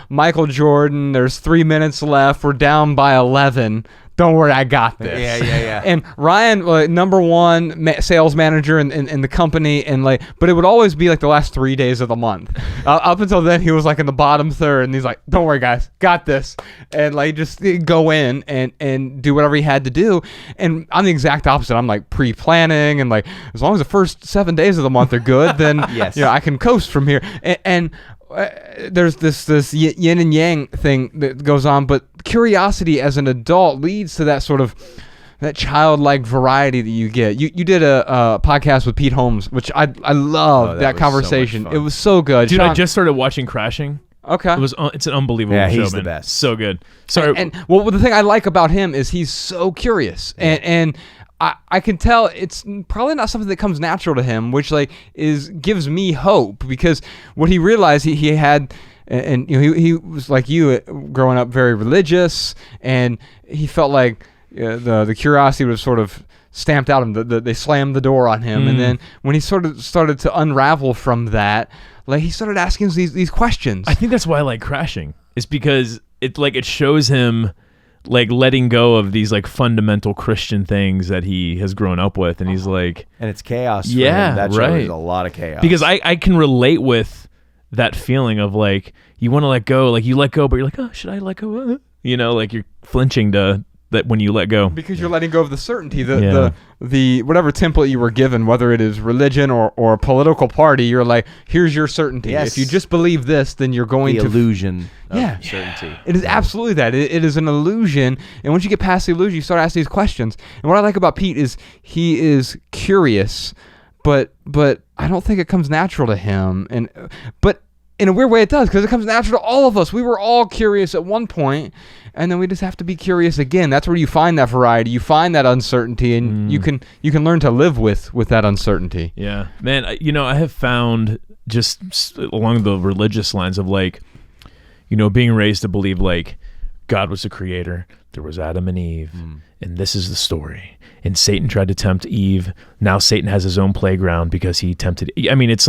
Michael Jordan. There's 3 minutes left. We're down by 11. Don't worry, I got this. Yeah. And Ryan, number one sales manager in the company, and but it would always be like the last 3 days of the month. Up until then, he was like in the bottom third, and he's like, "Don't worry, guys, got this," and just go in and do whatever he had to do. And I'm the exact opposite. I'm like pre-planning, and as long as the first 7 days of the month are good, then yes. I can coast from here. And there's this yin and yang thing that goes on, but curiosity as an adult leads to that sort of that childlike variety that you get. You did a podcast with Pete Holmes, which I loved that conversation. So much fun. It was so good. Dude, Sean, I just started watching Crashing. Okay. It's an unbelievable show, he's man. the best. So good. Sorry. And the thing I like about him is he's so curious, and I can tell it's probably not something that comes natural to him, which gives me hope, because what he realized he had, and he was like you, growing up very religious, and he felt like the curiosity was sort of stamped out of him. They slammed the door on him, and then when he sort of started to unravel from that, he started asking these questions. I think that's why I like Crashing. It's because it shows him letting go of these fundamental Christian things that he has grown up with, and he's like, and it's chaos. For yeah, him. That show right. is a lot of chaos. Because I can relate with that feeling of you want to let go, you let go, but you're like, oh, should I let go? You're flinching to that when you let go, because you're letting go of the certainty, the whatever template you were given, whether it is religion or a political party. You're like, here's your certainty. Yes. If you just believe this, then you're going to illusion of certainty. It is absolutely that. It is an illusion, and once you get past the illusion, you start asking these questions. And what I like about Pete is he is curious, but I don't think it comes natural to him. But in a weird way, it does, because it comes natural to all of us. We were all curious at one point, and then we just have to be curious again. That's where you find that variety, you find that uncertainty, and you can learn to live with that uncertainty. Yeah, man. I have found just along the religious lines of being raised to believe God was the creator, there was Adam and Eve, and this is the story. And Satan tried to tempt Eve. Now Satan has his own playground because he tempted. I mean, it's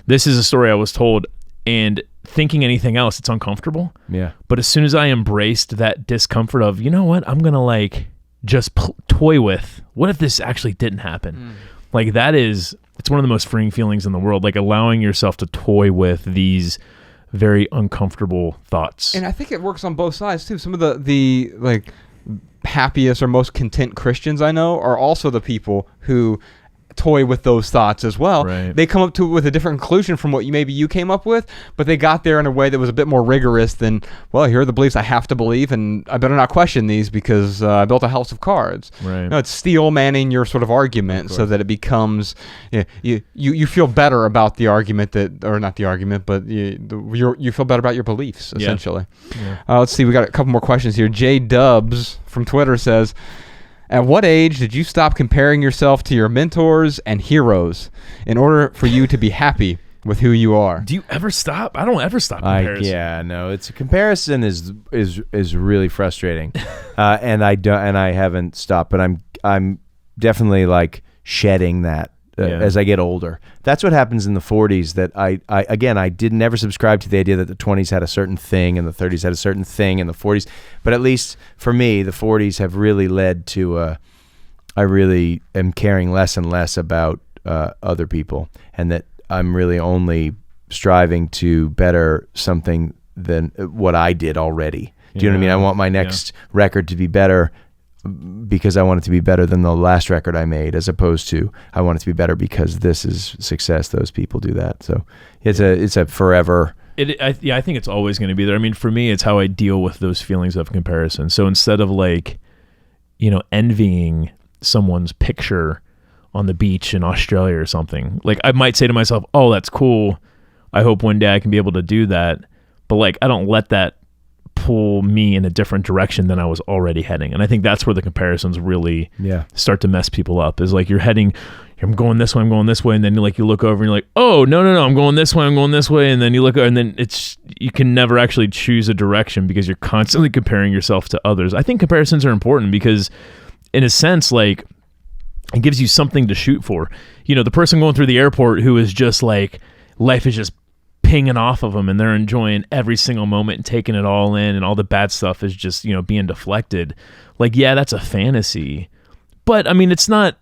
this is a story I was told. And thinking anything else, it's uncomfortable. Yeah. But as soon as I embraced that discomfort of, you know what, I'm going to just toy with, what if this actually didn't happen? It's one of the most freeing feelings in the world, allowing yourself to toy with these very uncomfortable thoughts. And I think it works on both sides too. Some of the happiest or most content Christians I know are also the people who toy with those thoughts as well. Right. They come up with a different conclusion from what maybe you came up with, but they got there in a way that was a bit more rigorous than, well, here are the beliefs I have to believe, and I better not question these because I built a house of cards. Right. No, it's steel manning your sort of argument so that it becomes, you feel better about the argument or not the argument, but you feel better about your beliefs, essentially. Yeah. Let's see, we got a couple more questions here. J Dubs from Twitter says, at what age did you stop comparing yourself to your mentors and heroes in order for you to be happy with who you are? Do you ever stop? I don't ever stop comparison. It's a comparison is really frustrating, and I haven't stopped, but I'm definitely shedding that as I get older. That's what happens in the 40s. That I did never subscribe to the idea that the 20s had a certain thing and the 30s had a certain thing and the 40s. But at least for me, the 40s have really led to I really am caring less and less about other people, and that I'm really only striving to better something than what I did already. Do you know what I mean? I want my next record to be better because I want it to be better than the last record I made, as opposed to I want it to be better because this is success. Those people do that. So it's a forever. I think it's always going to be there. I mean, for me, it's how I deal with those feelings of comparison. So instead of envying someone's picture on the beach in Australia or something, I might say to myself, oh, that's cool. I hope one day I can be able to do that. But I don't let that pull me in a different direction than I was already heading. And I think that's where the comparisons really start to mess people up, is like I'm going this way, and then you look over and you're like, oh, no, I'm going this way, and then you look over, and then you can never actually choose a direction because you're constantly comparing yourself to others. I think comparisons are important because in a sense, like, it gives you something to shoot for. You know, the person going through the airport who is just like, life is just pinging off of them and they're enjoying every single moment and taking it all in, and all the bad stuff is just, being deflected. Like, yeah, that's a fantasy, but I mean, it's not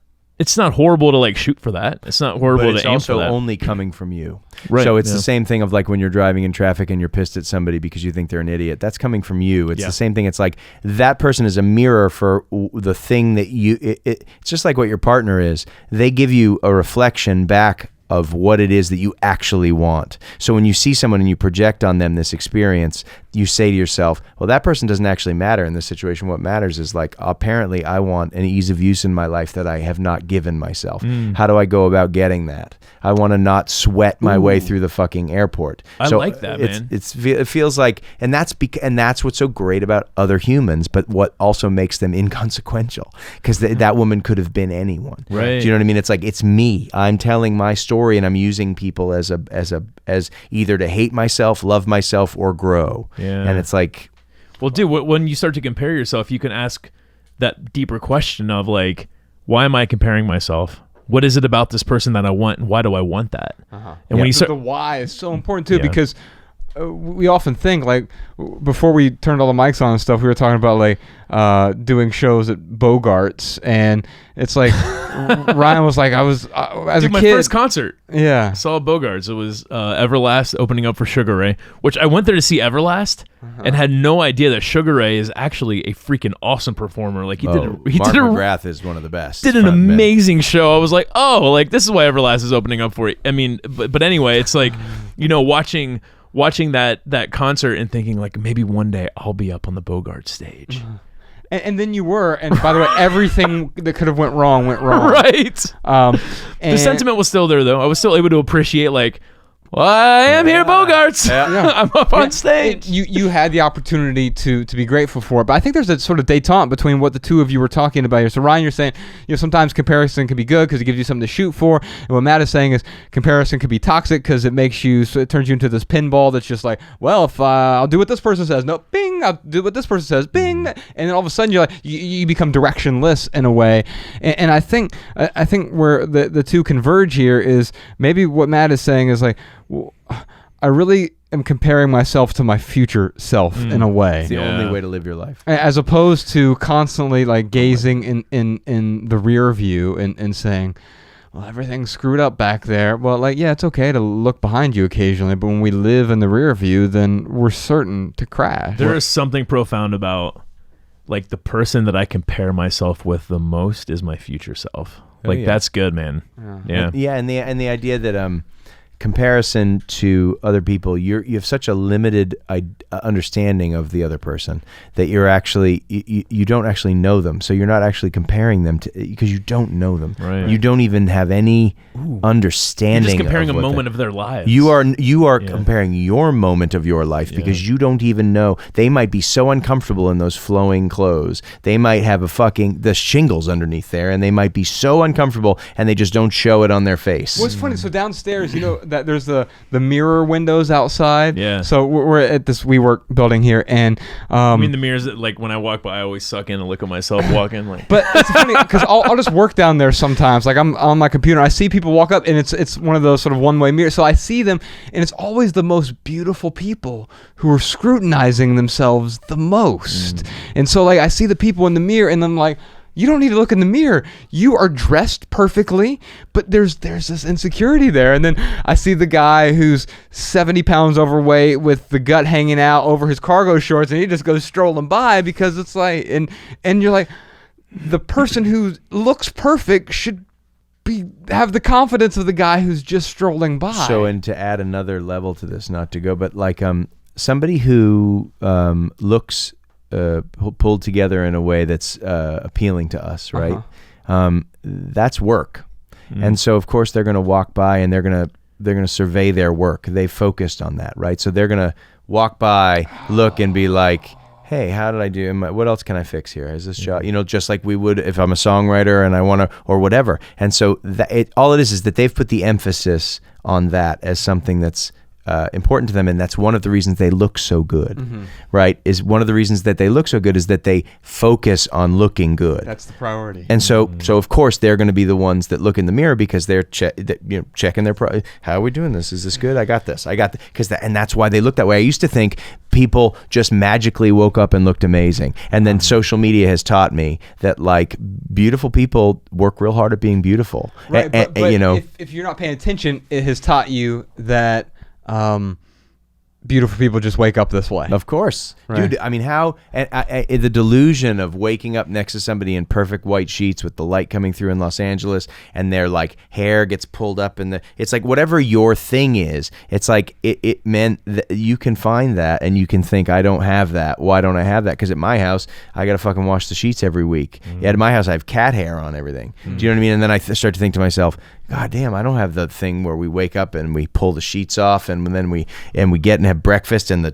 horrible to like shoot for that. It's not horrible to aim for that. But it's also only coming from you. Right. So it's the same thing of like when you're driving in traffic and you're pissed at somebody because you think they're an idiot. That's coming from you. It's the same thing. It's like that person is a mirror for the thing that it's just like what your partner is. They give you a reflection back of what it is that you actually want. So when you see someone and you project on them this experience, you say to yourself, well, that person doesn't actually matter in this situation. What matters is like, apparently I want an ease of use in my life that I have not given myself. How do I go about getting that? I want to not sweat my way through the fucking airport. I like that, man. It feels like, and that's what's so great about other humans, but what also makes them inconsequential, because that woman could have been anyone. Right. Do you know what I mean? It's like, it's me. I'm telling my story, and I'm using people as either to hate myself, love myself, or grow. Yeah. And it's like, well, dude, when you start to compare yourself, you can ask that deeper question of like, why am I comparing myself? What is it about this person that I want, and why do I want that? And when you start, the why is so important too, because we often think, like, before we turned all the mics on and stuff, we were talking about like doing shows at Bogart's, and it's like Ryan was like, I was as a kid, my first concert. Yeah, I saw Bogart's. It was Everlast opening up for Sugar Ray, which I went there to see Everlast and had no idea that Sugar Ray is actually a freaking awesome performer. Like Mark McGrath is one of the best. Did an amazing show. I was like, oh, like this is why Everlast is opening up for it. I mean, but anyway, it's like, watching that concert and thinking like, maybe one day I'll be up on the Bogart stage. And then you were, and by the way, everything that could have went wrong. Right. The sentiment was still there, though. I was still able to appreciate, like, well, I am here, Bogarts. Yeah. I'm up on stage. You had the opportunity to be grateful for it, but I think there's a sort of détente between what the two of you were talking about here. So Ryan, you're saying, sometimes comparison can be good because it gives you something to shoot for, and what Matt is saying is comparison can be toxic because it turns you into this pinball that's just like, well, if I'll do what this person says, no, bing, I'll do what this person says, bing, and then all of a sudden you're like, you become directionless in a way, and I think where the two converge here is maybe what Matt is saying is like, I really am comparing myself to my future self in a way. It's the only way to live your life. As opposed to constantly like gazing in the rear view and saying, well, everything's screwed up back there. Well, like, yeah, it's okay to look behind you occasionally, but when we live in the rear view, then we're certain to crash. There is something profound about like the person that I compare myself with the most is my future self. Like that's good, man. Yeah. And the idea that comparison to other people, you have such a limited understanding of the other person that you're actually you don't actually know them, so you're not actually comparing them to, because you don't know them. Right. You don't even have any understanding. You're just comparing a moment of their lives. You are comparing your moment of your life because you don't even know. They might be so uncomfortable in those flowing clothes. They might have the shingles underneath there, and they might be so uncomfortable, and they just don't show it on their face. Well, it's funny. So downstairs, that there's the mirror windows outside. Yeah. So we're at this WeWork building here, and I mean the mirrors that, like, when I walk by, I always suck in and look at myself walking. Like, but it's funny because I'll just work down there sometimes. Like I'm on my computer, I see people walk up, and it's one of those sort of one-way mirrors. So I see them, and it's always the most beautiful people who are scrutinizing themselves the most. And so like I see the people in the mirror, and I'm like, you don't need to look in the mirror. You are dressed perfectly, but there's this insecurity there. And then I see the guy who's 70 pounds overweight with the gut hanging out over his cargo shorts, and he just goes strolling by because it's like, and you're like, the person who looks perfect should have the confidence of the guy who's just strolling by. So, and to add another level to this, not to go, but like somebody who looks pulled together in a way that's appealing to us, right? That's work. And so of course they're going to walk by and they're going to survey their work. They focused on that, right? So they're going to walk by, look, and be like, hey, how did I do? What else can I fix here? Is this job? Just like we would if I'm a songwriter and I want to, or whatever. And so all it is that they've put the emphasis on that as something that's important to them, and that's one of the reasons they look so good, right? Is one of the reasons that they look so good is that they focus on looking good. That's the priority. And so of course they're going to be the ones that look in the mirror because they're checking their how are we doing this? Is this good? I got this. And that's why they look that way. I used to think people just magically woke up and looked amazing, and then social media has taught me that like beautiful people work real hard at being beautiful. Right, but if you're not paying attention, it has taught you that beautiful people just wake up this way. Of course. Right. Dude, I mean, the delusion of waking up next to somebody in perfect white sheets with the light coming through in Los Angeles and their like hair gets pulled up it's like whatever your thing is, it's like it meant that you can find that and you can think, I don't have that. Why don't I have that? Because at my house, I got to fucking wash the sheets every week. Yeah, at my house, I have cat hair on everything. Do you know what I mean? And then I start to think to myself, God damn, I don't have the thing where we wake up and we pull the sheets off and then we get and have breakfast and the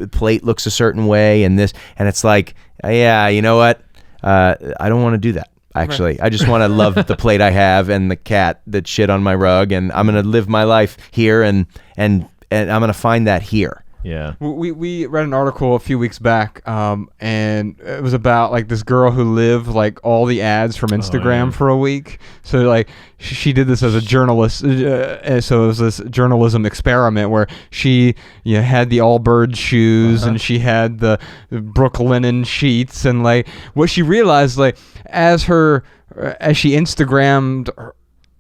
plate looks a certain way and it's like, yeah, you know what? I don't want to do that. Actually, I just want to love the plate I have and the cat that shit on my rug, and I'm gonna live my life here and I'm gonna find that here. Yeah. We read an article a few weeks back, and it was about like this girl who lived like all the ads from Instagram for a week. So like she did this as a journalist. So it was this journalism experiment where she had the Allbirds shoes and she had the Brooklinen sheets, and like what she realized, like as she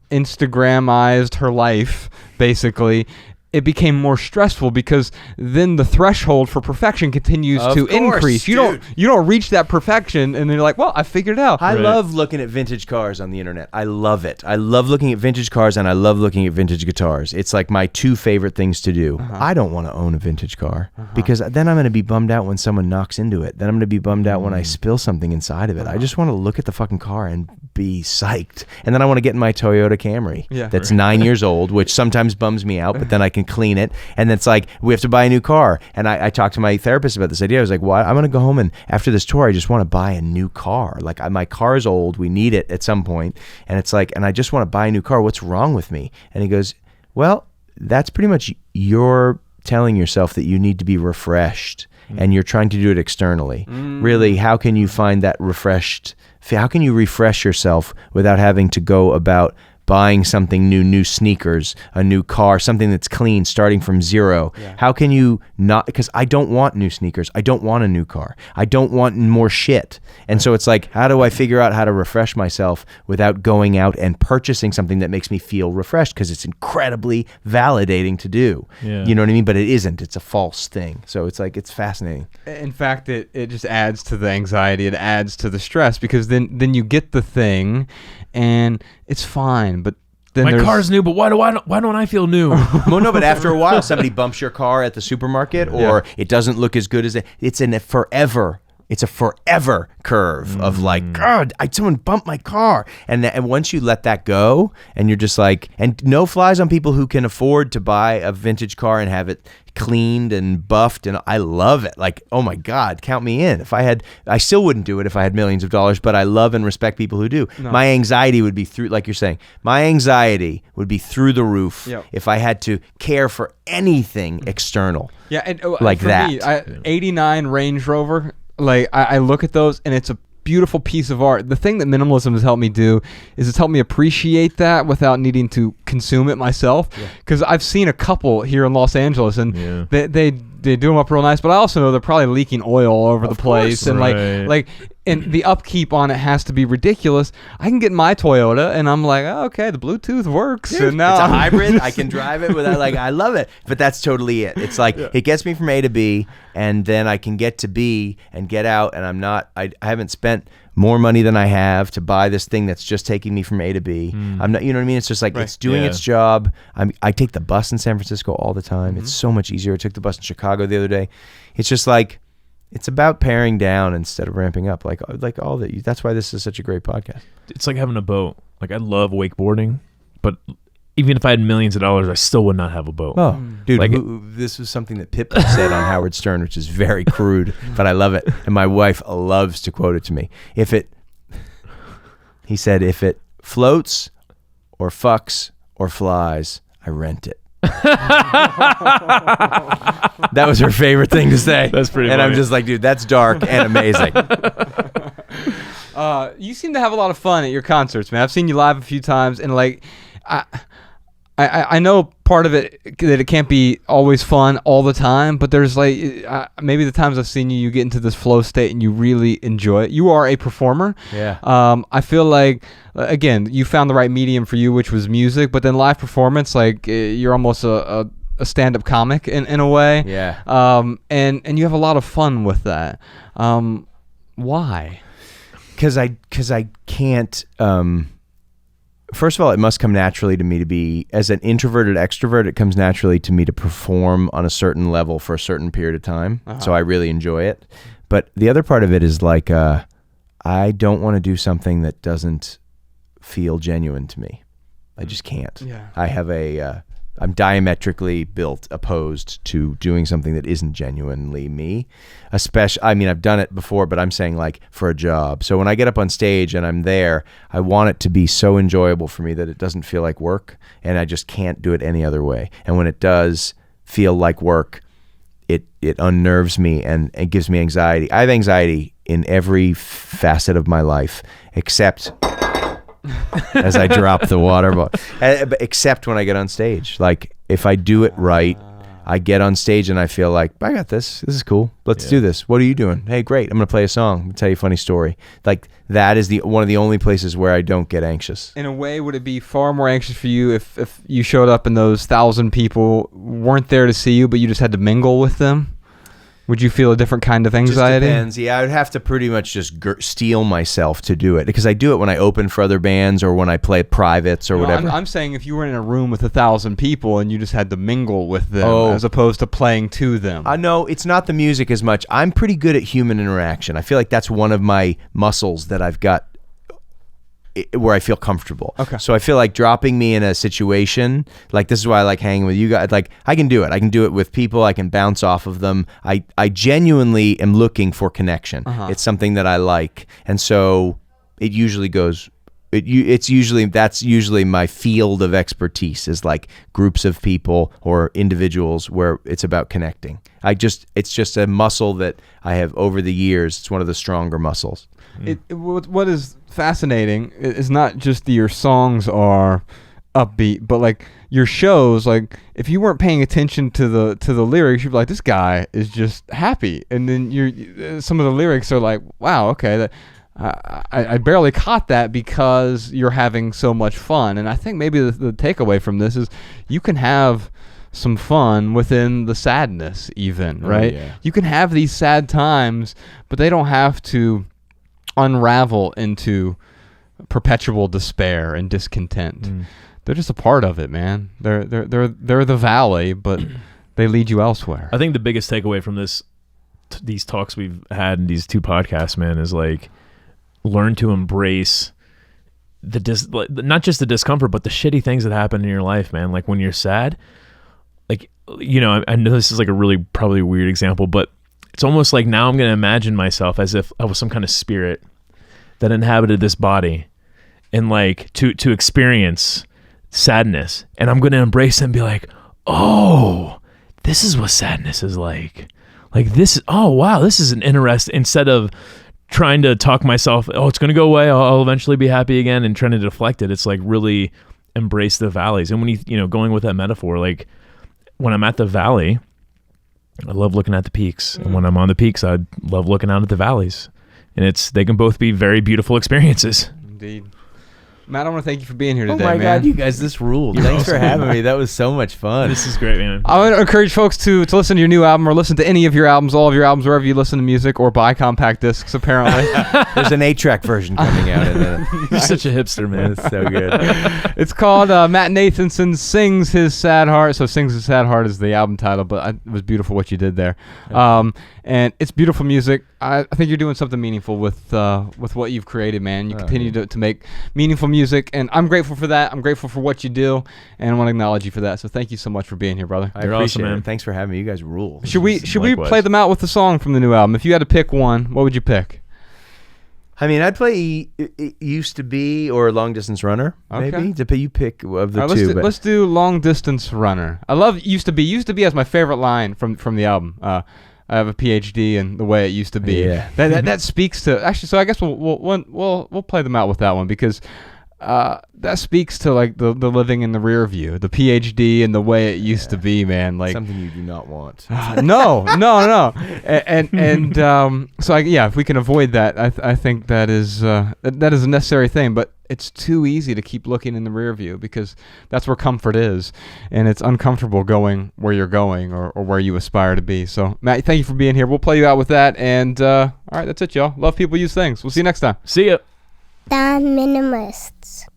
Instagramized her life, basically, it became more stressful because then the threshold for perfection continues to increase. You don't reach that perfection, and then you're like, well, I figured it out. I love looking at vintage cars on the internet. I love it. I love looking at vintage cars, and I love looking at vintage guitars. It's like my two favorite things to do. I don't want to own a vintage car because then I'm going to be bummed out when someone knocks into it. Then I'm going to be bummed out when I spill something inside of it. I just want to look at the fucking car and be psyched. And then I want to get in my Toyota Camry that's 9 years old, which sometimes bums me out, but then I can clean it, and it's like we have to buy a new car. And I talked to my therapist about this idea. I was like, "Why? I'm going to go home and after this tour, I just want to buy a new car. Like my car's old. We need it at some point, and it's like, and I just want to buy a new car. What's wrong with me?" And he goes, "Well, that's pretty much you're telling yourself that you need to be refreshed, and you're trying to do it externally. Really, how can you find that refreshed? How can you refresh yourself without having to go about buying something new sneakers, a new car, something that's clean, starting from zero? How can you not? Because I don't want new sneakers. I don't want a new car. I don't want more shit. And so it's like, how do I figure out how to refresh myself without going out and purchasing something that makes me feel refreshed? Because it's incredibly validating to do. Yeah. You know what I mean? But it isn't. It's a false thing. So it's like, it's fascinating. In fact, it just adds to the anxiety. It adds to the stress, because then you get the thing and it's fine, but then my car's new, but why don't I feel new? Well, no, but after a while, somebody bumps your car at the supermarket, or it doesn't look as good as it's a forever curve of like, God, someone bumped my car, and once you let that go, and you're just like, and no flies on people who can afford to buy a vintage car and have it cleaned and buffed, and I love it. Like, oh my God, count me in. I still wouldn't do it if I had millions of dollars, but I love and respect people who do. No. My anxiety would be through, like you're saying, my anxiety would be through the roof if I had to care for anything external. Yeah, and like for that. Me, 89 Range Rover, like I look at those and it's a beautiful piece of art. The thing that minimalism has helped me do is it's helped me appreciate that without needing to consume it myself. Because I've seen a couple here in Los Angeles, and they do them up real nice, but I also know they're probably leaking oil all over the place, and like and the upkeep on it has to be ridiculous. I can get my Toyota and I'm like, oh, okay, the Bluetooth works. Dude, and now it's a hybrid. I can drive it without, like, I love it. But that's totally it. It's like it gets me from A to B, and then I can get to B and get out, and I haven't spent more money than I have to buy this thing that's just taking me from A to B. I'm not, you know what I mean? It's just like it's doing its job. I take the bus in San Francisco all the time. It's so much easier. I took the bus in Chicago the other day. It's just like, it's about paring down instead of ramping up. Like all that. That's why this is such a great podcast. It's like having a boat. Like, I love wakeboarding, but even if I had millions of dollars, I still would not have a boat. Oh, dude, Like- this was something that Pip said on Howard Stern, which is very crude, but I love it. And my wife loves to quote it to me. He said, if it floats or fucks or flies, I rent it. That was her favorite thing to say. That's pretty And I'm funny. just like, dude, that's dark and amazing. You seem to have a lot of fun at your concerts, man. I've seen you live a few times, and like, I know part of it that it can't be always fun all the time, but there's like maybe the times I've seen you, you get into this flow state and you really enjoy it. You are a performer. Yeah. I feel like again, you found the right medium for you, which was music, but then live performance, like you're almost a stand-up comic in a way. Yeah. And you have a lot of fun with that. Why? Because I can't. First of all, it must come naturally to me to be, as an introverted extrovert, it comes naturally to me to perform on a certain level for a certain period of time. So I really enjoy it. But the other part of it is like, I don't want to do something that doesn't feel genuine to me. I just can't. Yeah. I have I'm diametrically opposed to doing something that isn't genuinely me. Especially, I mean, I've done it before, but I'm saying like for a job. So when I get up on stage and I'm there, I want it to be so enjoyable for me that it doesn't feel like work, and I just can't do it any other way. And when it does feel like work, it unnerves me and it gives me anxiety. I have anxiety in every facet of my life, except as I drop the water bottle. Except when I get on stage. Like, if I do it right, I get on stage and I feel like, I got this. This is cool. Let's do this. What are you doing? Hey, great. I'm going to play a song. I'm going to tell you a funny story. Like, that is one of the only places where I don't get anxious. In a way, would it be far more anxious for you if you showed up and those 1,000 people weren't there to see you, but you just had to mingle with them? Would you feel a different kind of anxiety? Just depends. Yeah, I would have to pretty much just steel myself to do it, because I do it when I open for other bands or when I play privates or whatever. I'm saying if you were in a room with 1,000 people and you just had to mingle with them as opposed to playing to them. No, it's not the music as much. I'm pretty good at human interaction. I feel like that's one of my muscles that I've got where I feel comfortable. Okay. So I feel like dropping me in a situation, like this is why I like hanging with you guys. Like, I can do it. I can do it with people. I can bounce off of them. I genuinely am looking for connection. It's something that I like. And so it usually goes, that's usually my field of expertise, is like groups of people or individuals where it's about connecting. It's just a muscle that I have over the years. It's one of the stronger muscles. What is fascinating is not just that your songs are upbeat, but like your shows, like if you weren't paying attention to the lyrics, you'd be like, this guy is just happy, and then some of the lyrics are like, wow, okay, I barely caught that because you're having so much fun. And I think maybe the takeaway from this is you can have some fun within the sadness even, right? Yeah. You can have these sad times, but they don't have to unravel into perpetual despair and discontent. They're just a part of it, man. They're the valley, but they lead you elsewhere. I think the biggest takeaway from these talks we've had in these two podcasts, man, is like, learn to embrace not just the discomfort, but the shitty things that happen in your life, man. Like when you're sad, like, you know, I know this is like a really probably weird example, but it's almost like now I'm going to imagine myself as if I was some kind of spirit that inhabited this body, and like to experience sadness, and I'm going to embrace it and be like, oh, this is what sadness is like. Like this, oh wow, this is an interesting, instead of trying to talk myself, oh, it's going to go away, I'll eventually be happy again, and trying to deflect it. It's like really embrace the valleys. And when you going with that metaphor, like when I'm at the valley, I love looking at the peaks. And when I'm on the peaks, I love looking out at the valleys. And they can both be very beautiful experiences. Indeed. Matt, I want to thank you for being here today, Oh my man. God, you guys, this ruled. Thanks for having me. That was so much fun. This is great, man. I would encourage folks to listen to your new album, or listen to any of your albums, all of your albums, wherever you listen to music, or buy compact discs, apparently. There's an 8-track version coming out. You're such a hipster, man. It's so good. It's called Matt Nathanson Sings His Sad Heart. So Sings His Sad Heart is the album title, but it was beautiful what you did there. And it's beautiful music. I think you're doing something meaningful with what you've created, man. You continue to make meaningful music. music, and I'm grateful for that. I'm grateful for what you do, and I want to acknowledge you for that. So thank you so much for being here, brother. I You're appreciate awesome, man. it. Thanks for having me. You guys rule. Should we Likewise. play them out with the song from the new album? If you had to pick one, what would you pick? I mean, I'd play Used to Be or Long Distance Runner, maybe. You pick of the All right, two. let's do Long Distance Runner. I love Used to Be. Used to Be as my favorite line from the album. I have a PhD in the way it used to be. Yeah. That speaks to actually. So I guess we'll play them out with that one because that speaks to like the living in the rear view, the PhD and the way it used to be, man. Like something you do not want. no. And so if we can avoid that, I think that is a necessary thing. But it's too easy to keep looking in the rear view because that's where comfort is, and it's uncomfortable going where you're going or where you aspire to be. So Matt, thank you for being here. We'll play you out with that. And all right, that's it, y'all. Love people, use things. We'll see you next time. See ya. The Minimalists.